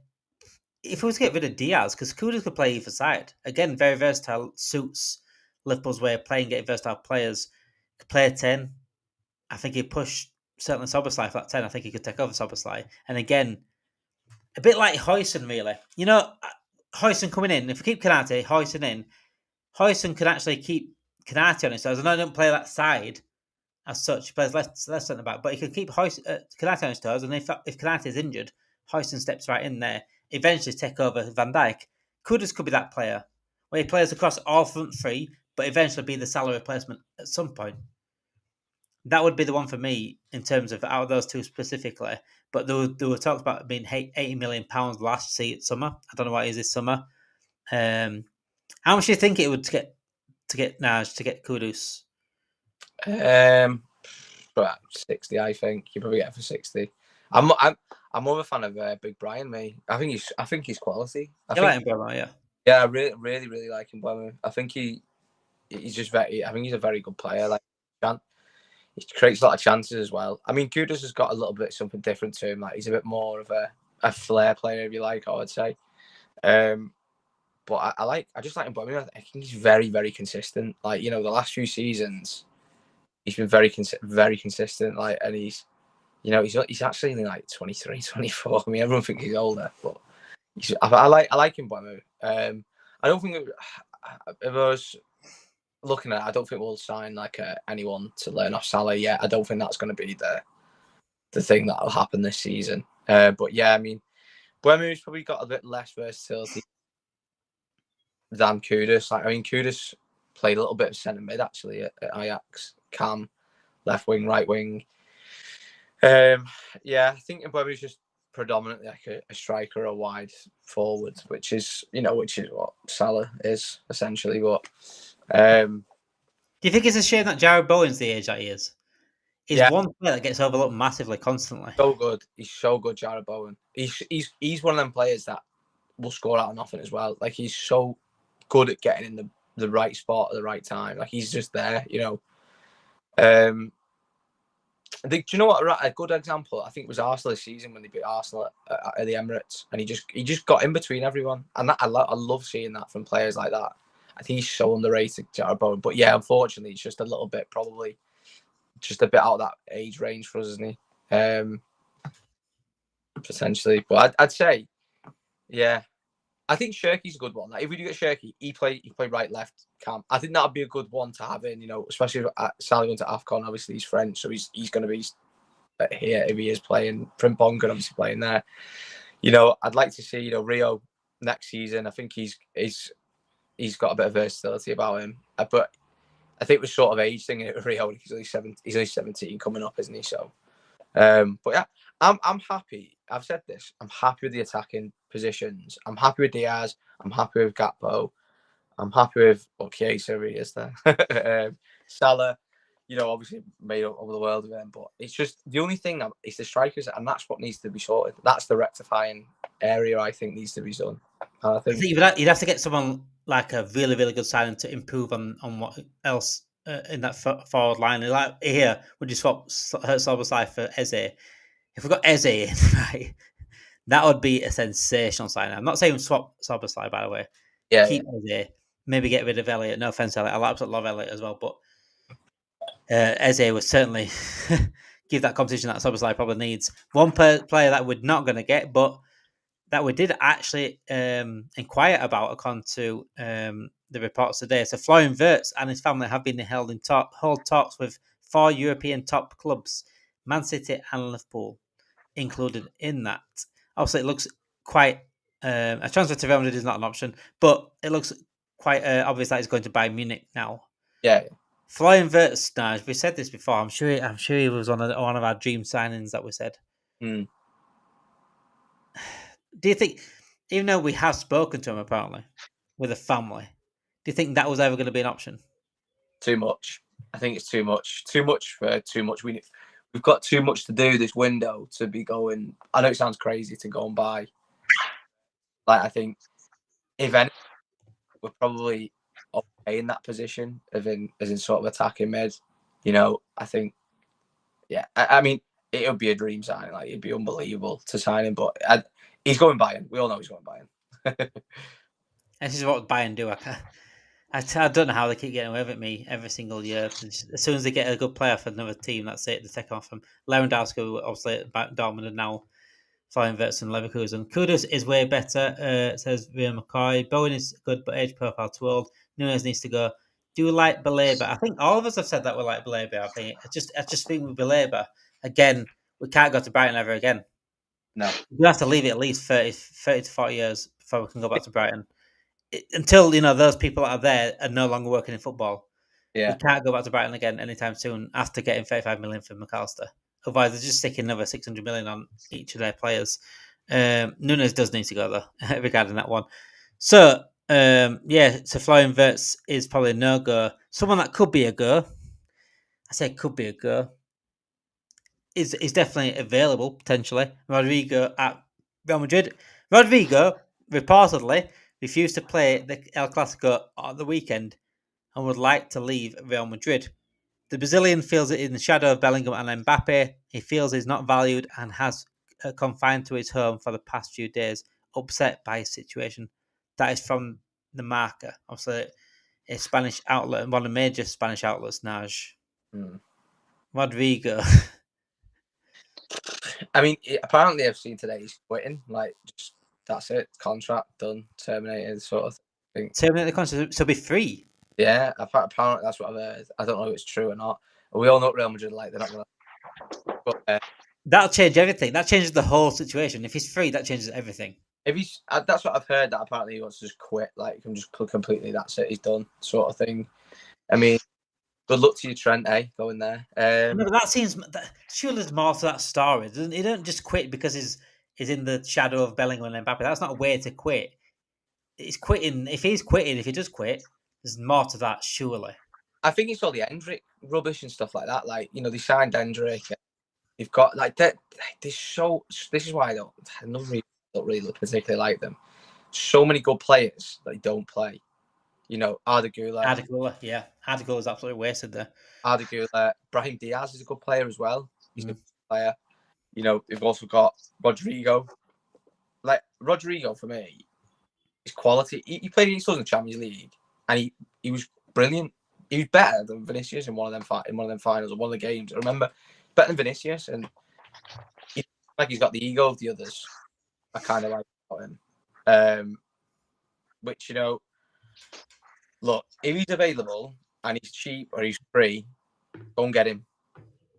If we was to get rid of Diaz, because Kudus could play either side. Again, very versatile, suits Liverpool's way of playing, getting versatile players. Could play a 10. I think he'd push certainly Szoboszlai for that 10. I think he could take over Szoboszlai. And again, a bit like Huijsen, really. You know, Huijsen coming in, if we keep Konate, Huijsen in, Huijsen could actually keep Konate on his toes. I know he don't play that side as such, he plays less centre back, but he could keep Konate on his toes. And if Konate is injured, Huijsen steps right in there, eventually take over Van Dijk. Kudus could be that player where he plays across all front three, but eventually be the Salah replacement at some point. That would be the one for me in terms of out of those two specifically. But there were talks about it being £80 million last summer. I don't know what it is this summer. How much do you think it would to get Naj to get Kudus? About 60, I think you probably get it for 60. I'm more of a fan of Big Brian. Me, I think he's quality. You like him, bro? Yeah. Yeah, I really like him. I think he's just very. I think he's a very good player. Like, he creates a lot of chances as well. I mean, Kudus has got a little bit something different to him. Like, he's a bit more of a flair player, if you like, I would say. But I just like him. But I think he's very, very consistent. Like, the last few seasons, he's been very consistent. Like, and he's actually only like 23, 24. I mean, everyone thinks he's older, but I like him. But I don't think if I was looking at it, I don't think we'll sign like anyone to learn off Salah yet. I don't think that's going to be the thing that will happen this season. But yeah, I mean, Buemo's probably got a bit less versatility than Kudus. Like, I mean, Kudus played a little bit of centre mid actually at Ajax, cam, left wing, right wing. Yeah, I think Buemo's just predominantly like a striker, a wide forward, which is what Salah is essentially. But do you think it's a shame that Jared Bowen's the age that he is? He's one player that gets overlooked massively constantly. So good. He's so good, Jared Bowen. He's one of them players that will score out of nothing as well. Like, he's so good at getting in the right spot at the right time. Like, he's just there, I think, do you know what? A good example, I think, was Arsenal this season when they beat Arsenal at the Emirates, and he just got in between everyone, and that I love seeing that from players like that. I think he's so underrated, Jared Bowen. But yeah, unfortunately, he's just a little bit, probably just a bit out of that age range for us, isn't he? Potentially, but I'd say, yeah, I think Cherki's a good one. Like, if we do get Cherki, he play right, left, cam. I think that'd be a good one to have in, especially Salah going to AFCON. Obviously, he's French, so he's going to be here if he is playing. Frimpong could obviously play in there. I'd like to see, Rio next season. I think he's got a bit of versatility about him, but I think we're sort of age thing with Rio. He's only 17 coming up, isn't he? So, but yeah, I'm happy. I've said this. I'm happy with the attacking positions. I'm happy with Diaz. I'm happy with Gakpo. I'm happy with Chiesa, he is there. Salah, obviously made up over the world of him, but it's just the only thing is the strikers, and that's what needs to be sorted. That's the rectifying area I think needs to be done. I think you'd have to get someone like a really, really good signing to improve on what else in that forward line. Like here, would you swap Szoboszlai for Eze? If we got Eze in, right, that would be a sensational signing. I'm not saying swap Szoboszlai, by the way. Yeah, keep Eze. Maybe get rid of Elliot. No offense, Elliot. I absolutely love Elliot as well, but Eze would certainly give that competition that Szoboszlai probably needs. One player that we're not going to get, but that we did actually inquire about, according to the reports today. So Florian Wirtz and his family have been held in hold talks with 4 European top clubs, Man City and Liverpool, included in that. Obviously, it looks quite a transfer to Real Madrid is not an option, but it looks quite obvious that he's going to Bayern Munich now. Yeah. Florian Wirtz, we said this before. I'm sure he was one of our dream signings that we said. Mm. Do you think, even though we have spoken to him apparently with a family, do you think that was ever going to be an option? Too much. I think it's too much. Too much for too much. We've got too much to do this window to be going. I know it sounds crazy to go and buy. Like, I think if any, we're probably okay in that position as in sort of attacking mid. I think, yeah. I mean, it would be a dream signing. Like, it'd be unbelievable to sign him, but he's going Bayern. We all know he's going Bayern. This is what Bayern do. I don't know how they keep getting away with me every single year. As soon as they get a good player for another team, that's it. They take off from Lewandowski, obviously at Dortmund, and now Florian Wirtz and Leverkusen. Kudus is way better, says Via McCoy. Bowen is good, but age profile too old. Nunes needs to go. Do you like Baleba? I think all of us have said that we like Baleba. I just think with Baleba, again, we can't go to Brighton ever again. No. We have to leave it at least 30 to 40 years before we can go back to Brighton. Until, those people that are there are no longer working in football. Yeah. We can't go back to Brighton again anytime soon after getting 35 million for McAllister. Otherwise, they're just sticking another 600 million on each of their players. Nunes does need to go, though, regarding that one. So, So Florian Wirtz is probably a no-go. Someone that could be a go, I say could be a go, is definitely available, potentially. Rodrigo at Real Madrid. Rodrigo reportedly refused to play the El Clasico on the weekend and would like to leave Real Madrid. The Brazilian feels it in the shadow of Bellingham and Mbappe. He feels he's not valued and has confined to his home for the past few days, upset by his situation. That is from the Marca, obviously a Spanish outlet, one of the major Spanish outlets, Naj. Rodrigo. I mean, apparently I've seen today he's quitting. Like, just that's it. Contract done, terminated, sort of thing. Terminate the contract, so be free. Yeah, apparently that's what I've heard. I don't know if it's true or not. We all know what Real Madrid like. They're not going to. But that'll change everything. That changes the whole situation. If he's free, that changes everything. If he's, that's what I've heard. That apparently he wants to just quit. Like, I'm just completely. That's it. He's done, sort of thing. I mean, good luck to you, Trent. Going there. No, but that seems surely there's more to that story. He don't just quit because he's in the shadow of Bellingham and Mbappe. That's not a way to quit. He's quitting. If he does quit, there's more to that, surely. I think it's all the Hendrick rubbish and stuff like that. Like, they signed Hendrick. You've got like that. This is why I don't really particularly like them. So many good players that don't play. Arda Güler. Yeah. Arda Güler is absolutely wasted there. Arda Güler. Brahim Diaz is a good player as well. He's a good player. We've also got Rodrigo. Like, Rodrigo, for me, is quality. He played against us in the Champions League, and he was brilliant. He was better than Vinicius in one of them finals or one of the games. I remember, better than Vinicius, and he's got the ego of the others. I kind of like about him. Which, look, if he's available and he's cheap or he's free, go and get him.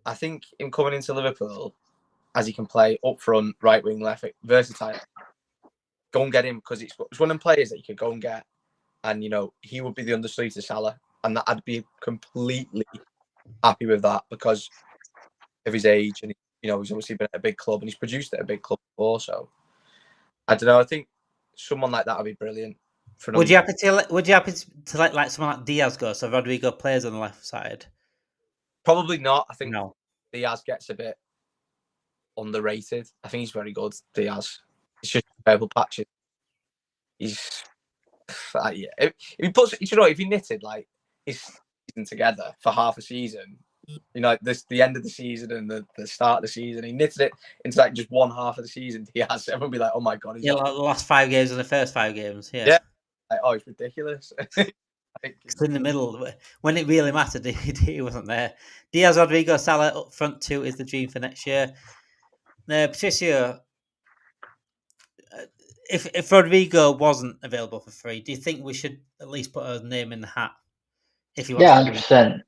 I think him coming into Liverpool, as he can play up front, right wing, left wing, versatile. Go and get him, because it's one of them players that you could go and get, and he would be the understudy to Salah, and I'd be completely happy with that because of his age, and he's obviously been at a big club and he's produced at a big club also. I don't know. I think someone like that would be brilliant. Would you happy to let someone like Diaz go, so Rodrigo plays on the left side? Probably not. I think no. Diaz gets a bit underrated. I think he's very good. Diaz. It's just purple patches. He's yeah. If he puts, if he knitted like his season together for half a season, the end of the season and the start of the season, he knitted it into like just one half of the season. Diaz, everyone would be like, "Oh my god!" Like the last 5 games and the first 5 games. Yeah. Like, oh, it's ridiculous. It's in the middle when it really mattered. He wasn't there. Diaz, Rodrigo, Salah up front 2 is the dream for next year. Patricio, if Rodrigo wasn't available for free, do you think we should at least put a name in the hat? If you want, 100%.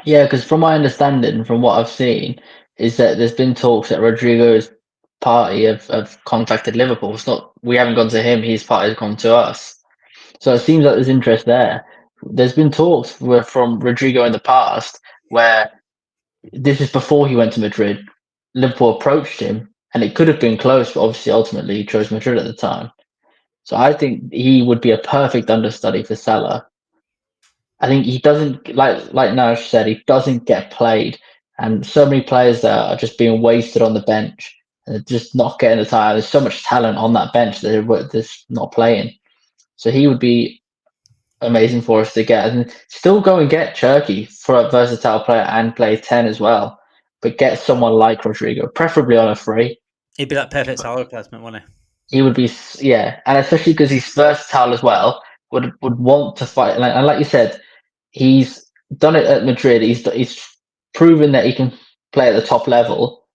Yeah, because from my understanding, from what I've seen, is that there's been talks that Rodrigo's party have contacted Liverpool. It's not, we haven't gone to him; his party has gone to us. So it seems like there's interest there. There's been talks from Rodrigo in the past where this is before he went to Madrid. Liverpool approached him, and it could have been close, but obviously, ultimately, he chose Madrid at the time. So I think he would be a perfect understudy for Salah. I think he doesn't, like Nash said, he doesn't get played, and so many players that are just being wasted on the bench and they're just not getting the time. There's so much talent on that bench that they're just not playing. So he would be amazing for us to get, and still go and get Cherki for a versatile player and play 10 as well. But get someone like Rodrigo, preferably on a free. He'd be that perfect Salah replacement, wouldn't he? He would be, yeah, and especially because he's versatile as well. Would want to fight, and like you said, he's done it at Madrid. He's proven that he can play at the top level.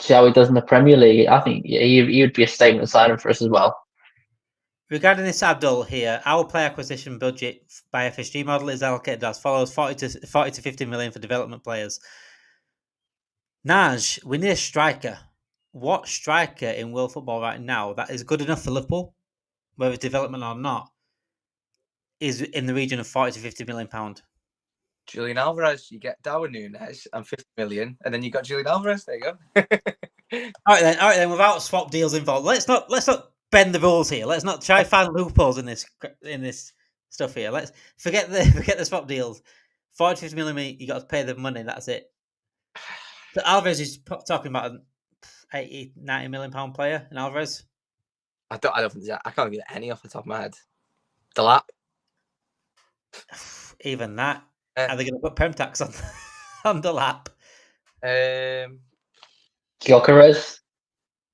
See how he does in the Premier League. I think he would be a statement signing for us as well. Regarding this Abdul here, our player acquisition budget by FSG model is allocated as follows: 40 to 50 million for development players. Naj, we need a striker. What striker in world football right now that is good enough for Liverpool, whether it's development or not, is in the region of 40 to 50 million pound? Julian Alvarez, you get Darwin Núñez and 50 million, and then you got Julian Alvarez. There you go. All right then. Without swap deals involved, let's not bend the rules here. Let's not try find loopholes in this stuff here. Let's forget the swap deals. 40, 50 million, you got to pay the money. That's it. So Alvarez is talking about an 80, 90 million pound player in Alvarez. I don't think I can't get any off the top of my head. The lap. Even that. Are they going to put perm tax on the lap? Gyökeres.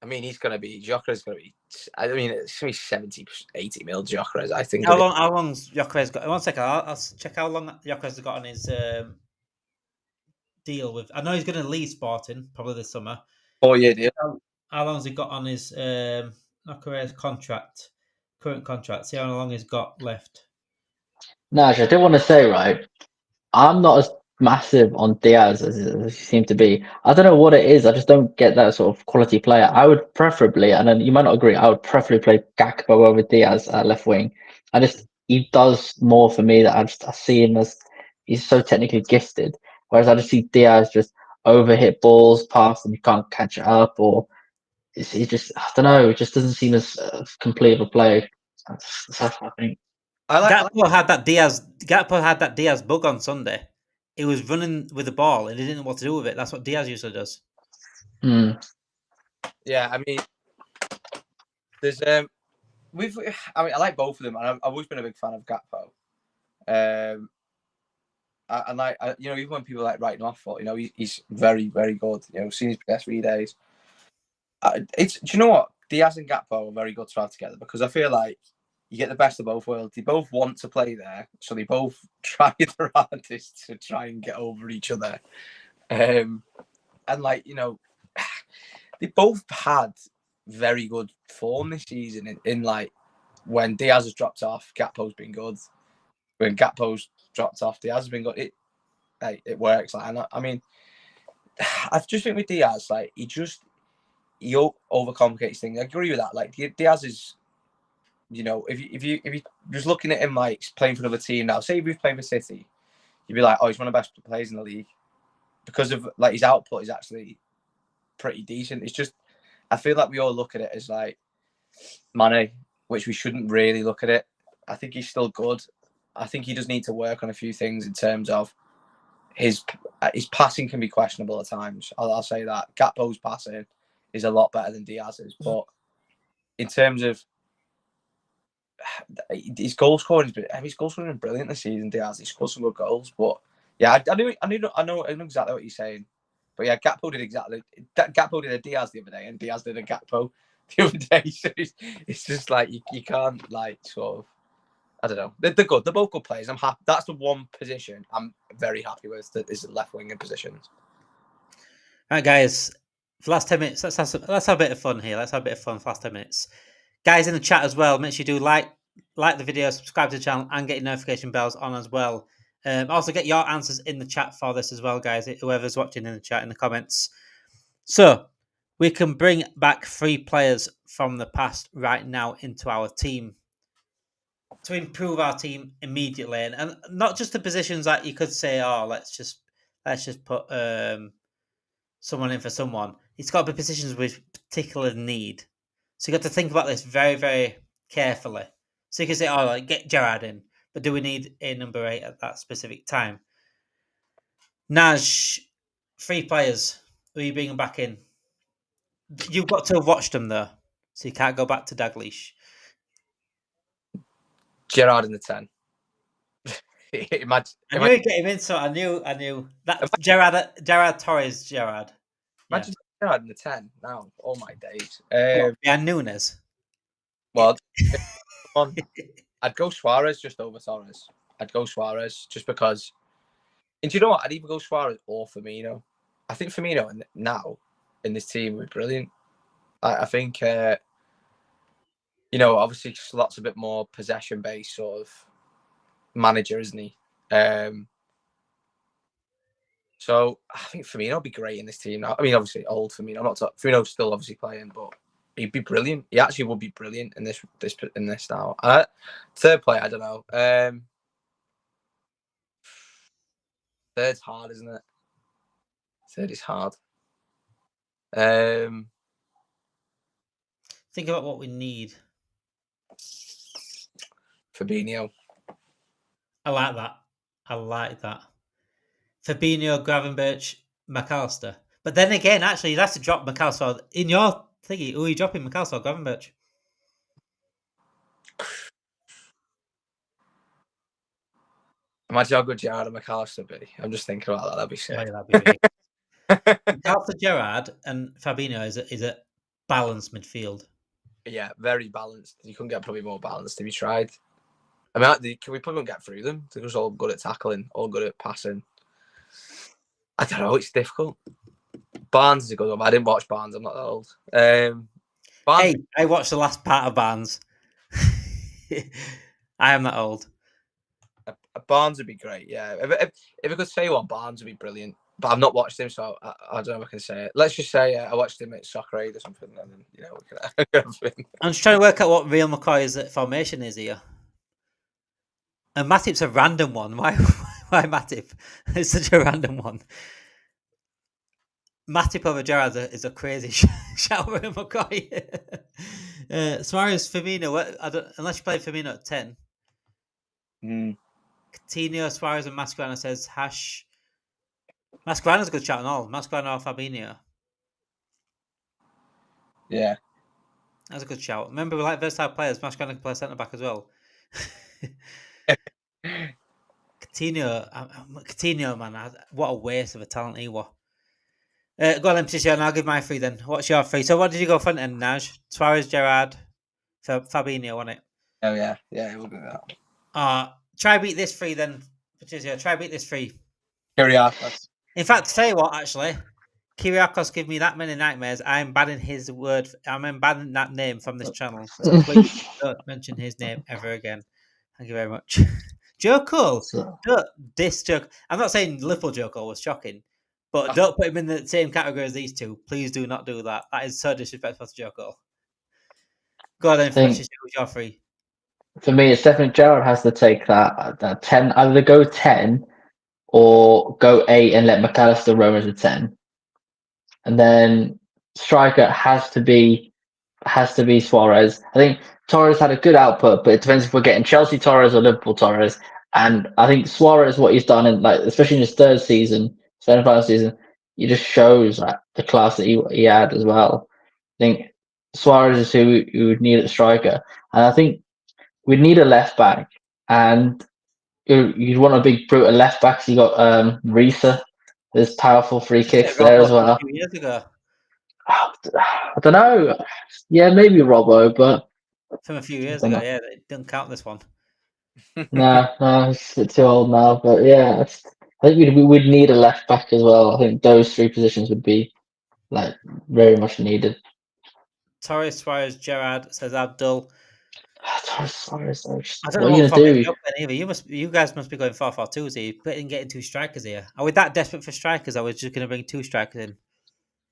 I mean, Gyökeres is going to be. I mean, it's going to be 70, 80 mil. Gyökeres, I think. How long's Gyökeres got? 1 second. I'll check how long Gyökeres has got on his deal with. I know he's going to leave Sporting probably this summer. 4-year deal. How long has he got on his Gyökeres contract? Current contract. See how long he's got left. Naj, I do want to say, right, I'm not as massive on Diaz as you seem to be. I don't know what it is. I just don't get that sort of quality player. I would preferably, and then you might not agree, I would preferably play Gakpo over Diaz at left wing. He does more for me that I see him as he's so technically gifted. Whereas I just see Diaz just overhit balls, pass, and you can't catch it up, or he just, I don't know, it just doesn't seem as complete of a player. That's what I think. Gakpo had that Diaz bug on Sunday. He was running with the ball and he didn't know what to do with it. That's what Diaz usually does. Yeah, I mean, there's I like both of them, and I've always been a big fan of Gakpo. Even when people like writing off for, he's very, very good. Seen his best 3 days. Do you know what? Diaz and Gakpo are very good to have together because I feel like you get the best of both worlds. They both want to play there, so they both try their hardest to try and get over each other. And they both had very good form this season. In like when Diaz has dropped off, Gakpo's been good. When Gakpo's dropped off, Diaz has been good. It works. I mean, I just think with Diaz, he overcomplicates things. I agree with that. Like Diaz is. If you just looking at him like playing for another team now, say if he was playing for City, you'd be like, oh, he's one of the best players in the league because of like his output is actually pretty decent. It's just I feel like we all look at it as like Mane, which we shouldn't really look at it. I think he's still good. I think he does need to work on a few things in terms of his passing can be questionable at times. I'll say that Gakpo's passing is a lot better than Diaz's, but in terms of his goal scoring has been brilliant this season. Diaz, he scored some good goals, but yeah, I know exactly what you're saying. But yeah, Gakpo did a Diaz the other day, and Diaz did a Gakpo the other day. So it's just like you can't like sort of. I don't know. They're good. They're both good players. I'm happy. That's the one position I'm very happy with. That is the left wing positions. All right, guys. For the last 10 minutes, let's have a bit of fun here. Let's have a bit of fun for the last 10 minutes. Guys in the chat as well, make sure you do like the video, subscribe to the channel, and get your notification bells on as well. Also, get your answers in the chat for this as well, guys. Whoever's watching in the chat, in the comments. So, we can bring back 3 players from the past right now into our team to improve our team immediately. And not just the positions that you could say, oh, let's just put someone in for someone. It's got to be positions with particular need. So you got to think about this very, very carefully. So you can say, oh, like, get Gerrard in, but do we need a number 8 at that specific time? Naj, 3 players. Who are you bringing back in? You've got to have watched them though, so you can't go back to Dalglish. Gerrard in the 10. I knew he'd get him in, so I knew that Gerrard Torres. Gerrard. Imagine Gerrard in the 10 now. Oh my days. And Nunes. Well, I'd go Suarez just over Torres. I'd go Suarez just because. And do you know what? I'd either go Suarez or Firmino. I think Firmino now in this team would be brilliant. I think, obviously Slot's a bit more possession-based sort of manager, isn't he? So I think Firmino would be great in this team now. I mean, obviously old Firmino. Firmino's still obviously playing, but he'd be brilliant. He actually would be brilliant in this now. Third player, I don't know. Third's hard, isn't it? Third is hard. Think about what we need. Fabinho. I like that. Fabinho, Gravenberch, McAllister. But then again, actually, you'd have to drop McAllister in your thingy. Who are you dropping, McAllister or Gravenberch? Imagine how good Gerrard and McAllister would be. I'm just thinking about that. That'd be sick. Oh, yeah, that'd be big. McAllister, Gerrard, and Fabinho is a balanced midfield. Yeah, very balanced. You couldn't get probably more balanced if you tried. I mean, can we probably get through them? They're just all good at tackling, all good at passing. I don't know. It's difficult. Barnes is a good one. I didn't watch Barnes. I'm not that old. Barnes, Hey, I watched the last part of Barnes. I am that old. Barnes would be great. Yeah, if I could say one, Barnes would be brilliant. But I've not watched him, so I don't know if I can say it. Let's just say I watched him at Soccer Aid or something, and then we can. I'm just trying to work out what Real McCoy's formation is here. And Matip's a random one. Why Matip? It's such a random one. Matip over Gerrard is a crazy shout over McCoy. Suarez, Firmino. Unless you play Firmino at 10. Coutinho, Suarez, and Mascherano says hash. Mascherano's a good shout and all. Mascherano or Fabinho. Yeah. That's a good shout. Remember, we like versatile players. Mascherano can play centre back as well. Coutinho, man, what a waste of a talent he was. Go on, Patricia, and I'll give my 3 then. What's your 3? So, what did you go front end, Naj? Suarez, Gerrard, Fabinho, wasn't it? Oh yeah, we'll do that. Try beat this 3 then, Patricia. Try beat this 3. Kyriakos. In fact, tell you what, actually, Kyriakos give me that many nightmares. I'm banning his word. I'm banning that name from this channel. So please don't mention his name ever again. Thank you very much. Joe Cole. Don't diss Joe. I'm not saying Liverpool Joe Cole was shocking, but don't put him in the same category as these two. Please do not do that. That is so disrespectful to Joe Cole. Go on then, who's your 3? For me, it's definitely Gerrard has to take that 10. Either go 10 or go 8 and let McAllister roam as a 10. And then striker has to be Suarez. I think Torres had a good output, but it depends if we're getting Chelsea Torres or Liverpool Torres. And I think Suarez, what he's done in especially in his third season, semi-final season, he just shows the class that he had as well. I think Suarez is who we would need at striker, and I think we'd need a left back, and you'd want a big brute at left back. So you got Risa. There's powerful free kicks there as well. A few years ago. I don't know. Yeah, maybe Robbo, but from a few years ago. Yeah, it didn't count this one. No, it's too old now. But yeah, I think we would need a left back as well. I think those 3 positions would be very much needed. Torres, Suarez, Gerrard, says Abdul. Torres, Suarez. I don't know what you're going to do. Either. You guys must be going 4-4-2s here. You're getting 2 strikers here. Are we that desperate for strikers? Or are we just going to bring 2 strikers in?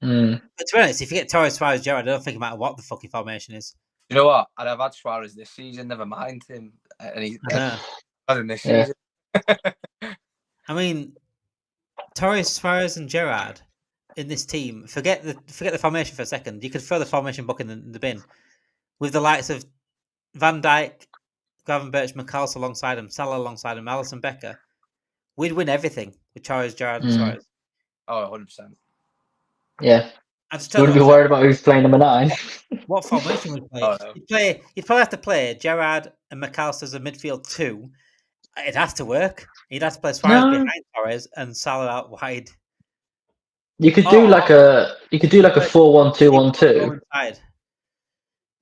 But to be honest, if you get Torres, Suarez, Gerrard, I don't think it matters what the fucking formation is. You know what? I'd have had Suarez this season. Never mind him. And he's in this season. I mean, Torres, Suarez, and Gerrard in this team. Forget the formation for a second. You could throw the formation book in the bin with the likes of Van Dijk, Gravenberch, McAllister alongside him, Salah alongside him, Alisson Becker. We'd win everything with Torres, Gerrard, and Suarez. Oh, 100%. Yeah. You wouldn't be worried about who's playing number 9. What formation would play? Oh, no. You'd probably have to play Gerrard and McAllister as a midfield 2. It'd have to work. You'd have to play Suarez behind Torres and Salah out wide. You could do like a 4-1-2-1-2.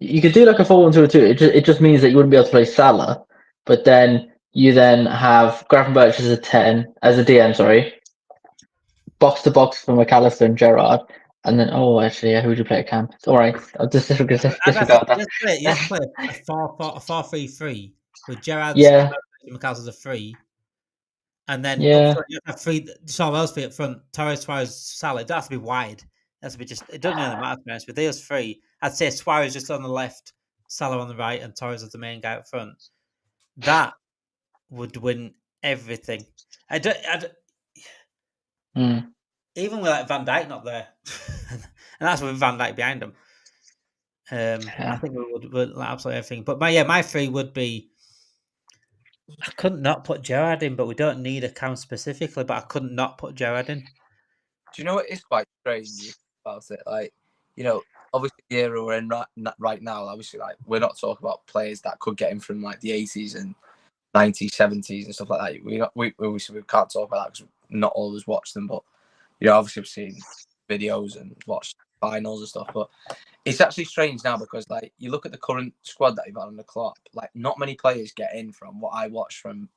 You could do like a 4-1-2-2. It just means that you wouldn't be able to play Salah, but then you have Gravenberch as a 10, as a DM, sorry. Box to box for McAllister and Gerrard. And then, who would you play at camp? It's all right. I'll disregard that. Let's play a 4-3-3 with Gerrard and McAllister as a 3. And then up front, you have 3, someone else up front, Torres, Suarez, Salah. It doesn't have to be wide. It has to be it doesn't really matter, to be honest. With those 3, I'd say Suarez just on the left, Salah on the right, and Torres as the main guy up front. That would win everything. Even with Van Dijk not there, and that's with Van Dijk behind him. I think we would like absolutely everything. But my 3 would be. I couldn't not put Gerrard in, but we don't need a cam specifically. But I couldn't not put Gerrard in. Do you know what is quite strange about it? Like, obviously the era we're in right now, obviously, like, we're not talking about players that could get in from like the 80s and 90s, 70s and stuff like that. We can't talk about that because not always watch them, but obviously we've seen videos and watched finals and stuff. But it's actually strange now because, like, you look at the current squad that you've got on the club, like, not many players get in from what I watched from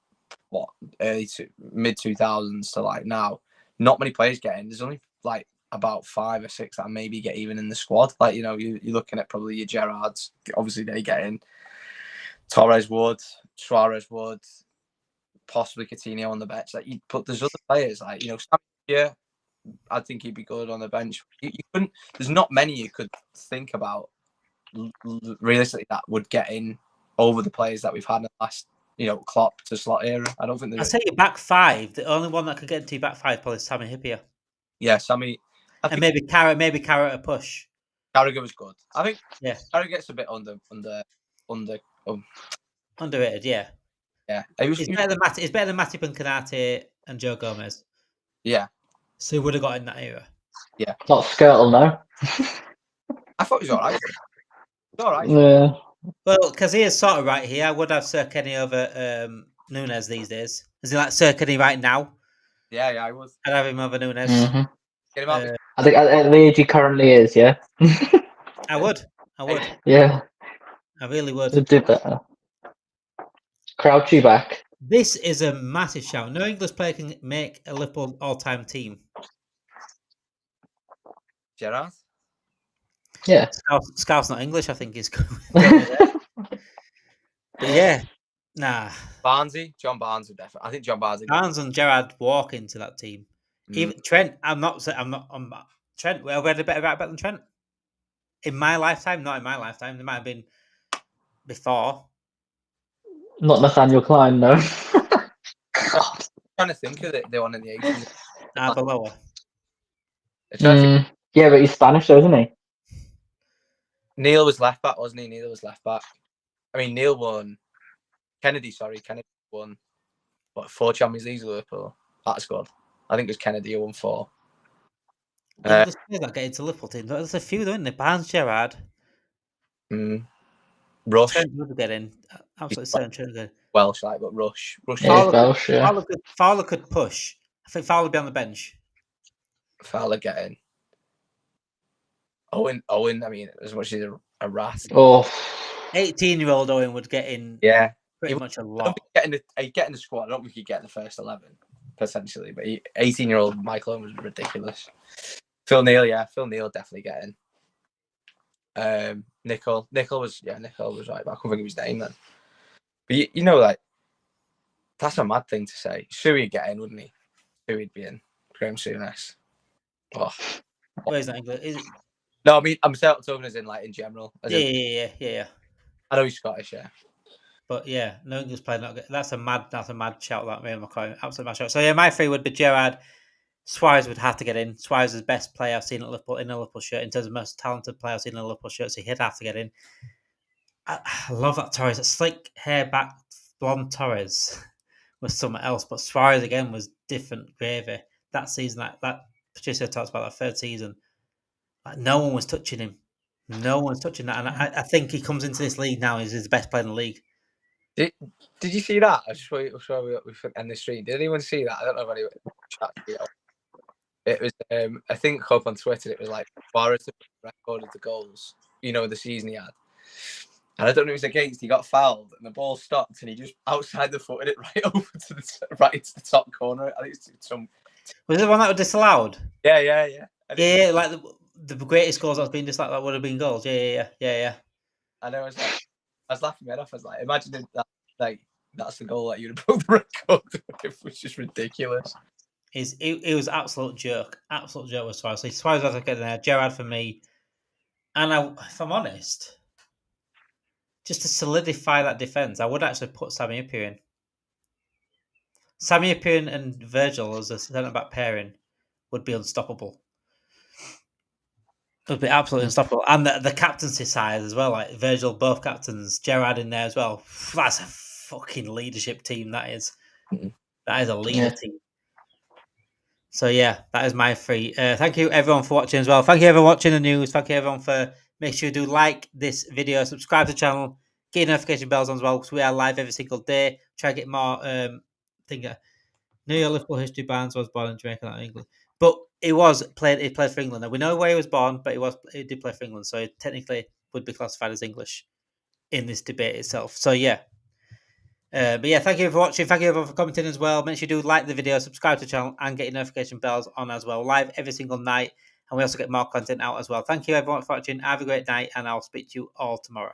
early to mid 2000s to like now. Not many players get in. There's only like about 5 or 6 that maybe get even in the squad. Like, you're looking at probably your Gerrards. Obviously, they get in. Torres would, Suarez would, possibly Coutinho on the bench. But there's other players like Sammy, I think he'd be good on the bench. You couldn't. There's not many you could think about realistically that would get in over the players that we've had in the last Klopp to Slot era. I don't think I'd say your back 5. The only one that could get into your back 5 probably is Sami Hyypiä. Yeah, Sammy. And maybe Carrot a push. Carragher was good. I think Carragher gets a bit underrated. Yeah, yeah. He's better than Matip and Konate and Joe Gomez. Yeah. So he would have got in that era. Yeah. Not Skirtle, no. I thought he was all right. All right. Yeah. Well, because he is sort of right here. I would have Sir Kenny over Nunes these days. Is he like Sir Kenny right now? Yeah, I would. I'd have him over Nunes. Mm-hmm. Get him out. I think at the age he currently is, yeah. I would. Yeah. I really would. Would do better. Crouchy back. This is a massive shout. No English player can make a Liverpool all-time team. Gerrard? Yeah. Scout's not English, I think he's But yeah. Nah. John Barnes would definitely. I think John Barnes. Barnes and Gerrard walk into that team. Even Trent, Trent, well, we had a better right back than Trent. In my lifetime, not in my lifetime. There might have been before. Not Nathaniel Klein, no. I'm trying to think of the one in the 80s. Below. Yeah, but he's Spanish, though, isn't he? Neil was left back, wasn't he? Neil was left back. I mean, Neil won. Kennedy won. 4 Champions Leagues with Liverpool. That's good. I think it was Kennedy who won 4. There's players that get into Liverpool team. There's a few, though, isn't there? Barnes, Gerrard. Rush. Trent would get in. Absolutely certain Trent would get in. Welsh, like, but Rush. Welsh, yeah. Fowler could push. I think Fowler would be on the bench. Fowler get in. Owen, I mean, as much as a rat. Oh. 18-year-old Owen would get in. Yeah. Pretty much a lot. He'd get in the squad. I don't think he'd get in the first 11, potentially. But 18-year-old Michael Owen was ridiculous. Phil Neal definitely get in. Nicol was right, but I couldn't think of his name then. But like, that's a mad thing to say. Shuey'd get in, wouldn't he? Shuey'd be in. Graham Souness. Oh. Where's that English? No, I mean, I'm talking as in like in general. Yeah. I know he's Scottish, yeah. But yeah, no English player not good. That's a mad shout. That me and McCoy, absolute mad shout. So yeah, my 3 would be Gerrard. Suarez would have to get in. Suarez is the best player I've seen at Liverpool in a Liverpool shirt in terms of most talented player I've seen in a Liverpool shirt. So he'd have to get in. I love that Torres. That slick hair back blonde Torres was something else. But Suarez again was different gravy. That season, that Patricio talks about that 3rd season. Like, no one was touching him. No one's touching that. And I think he comes into this league now. He's the best player in the league. Did you see that? I'm sure we end the stream. Did anyone see that? I don't know if anyone chat. It was, I think, up on Twitter. It was like Suarez recorded the goals. The season he had, and I don't know if it was against. He got fouled, and the ball stopped, and he just outside the footed it right over to the top corner. I think it's some. Was it the one that was disallowed? Yeah. Yeah, like the greatest goals that's been disallowed that would have been goals. Yeah. I know. I was laughing my head off. I was like, imagine that, like, that's the goal that you'd have broke the record. It was just ridiculous. It was absolute joke. Absolute joke with Suarez. So Suarez has to get in there. Gerrard for me. And if I'm honest, just to solidify that defence, I would actually put Sami Hyypiä in. Sami Hyypiä and Virgil as a centre-back pairing would be unstoppable. It'll be absolutely unstoppable. And the captaincy side as well, like Virgil, both captains, Gerrard in there as well. That's a fucking leadership team, that is. Mhm. That is a leader team. So yeah, that is my 3. Thank you everyone for watching as well. Thank you everyone watching the news. Thank you everyone for make sure you do like this video, subscribe to the channel, get notification bells on as well because we are live every single day. Try to get more New York Liverpool history. Barnes was born in Jamaica, not England. But he played for England. And we know where he was born, but he did play for England, so he technically would be classified as English in this debate itself. So yeah. But yeah, thank you for watching. Thank you everyone for commenting as well. Make sure you do like the video, subscribe to the channel, and get your notification bells on as well. Live every single night, and we also get more content out as well. Thank you everyone for watching. Have a great night, and I'll speak to you all tomorrow.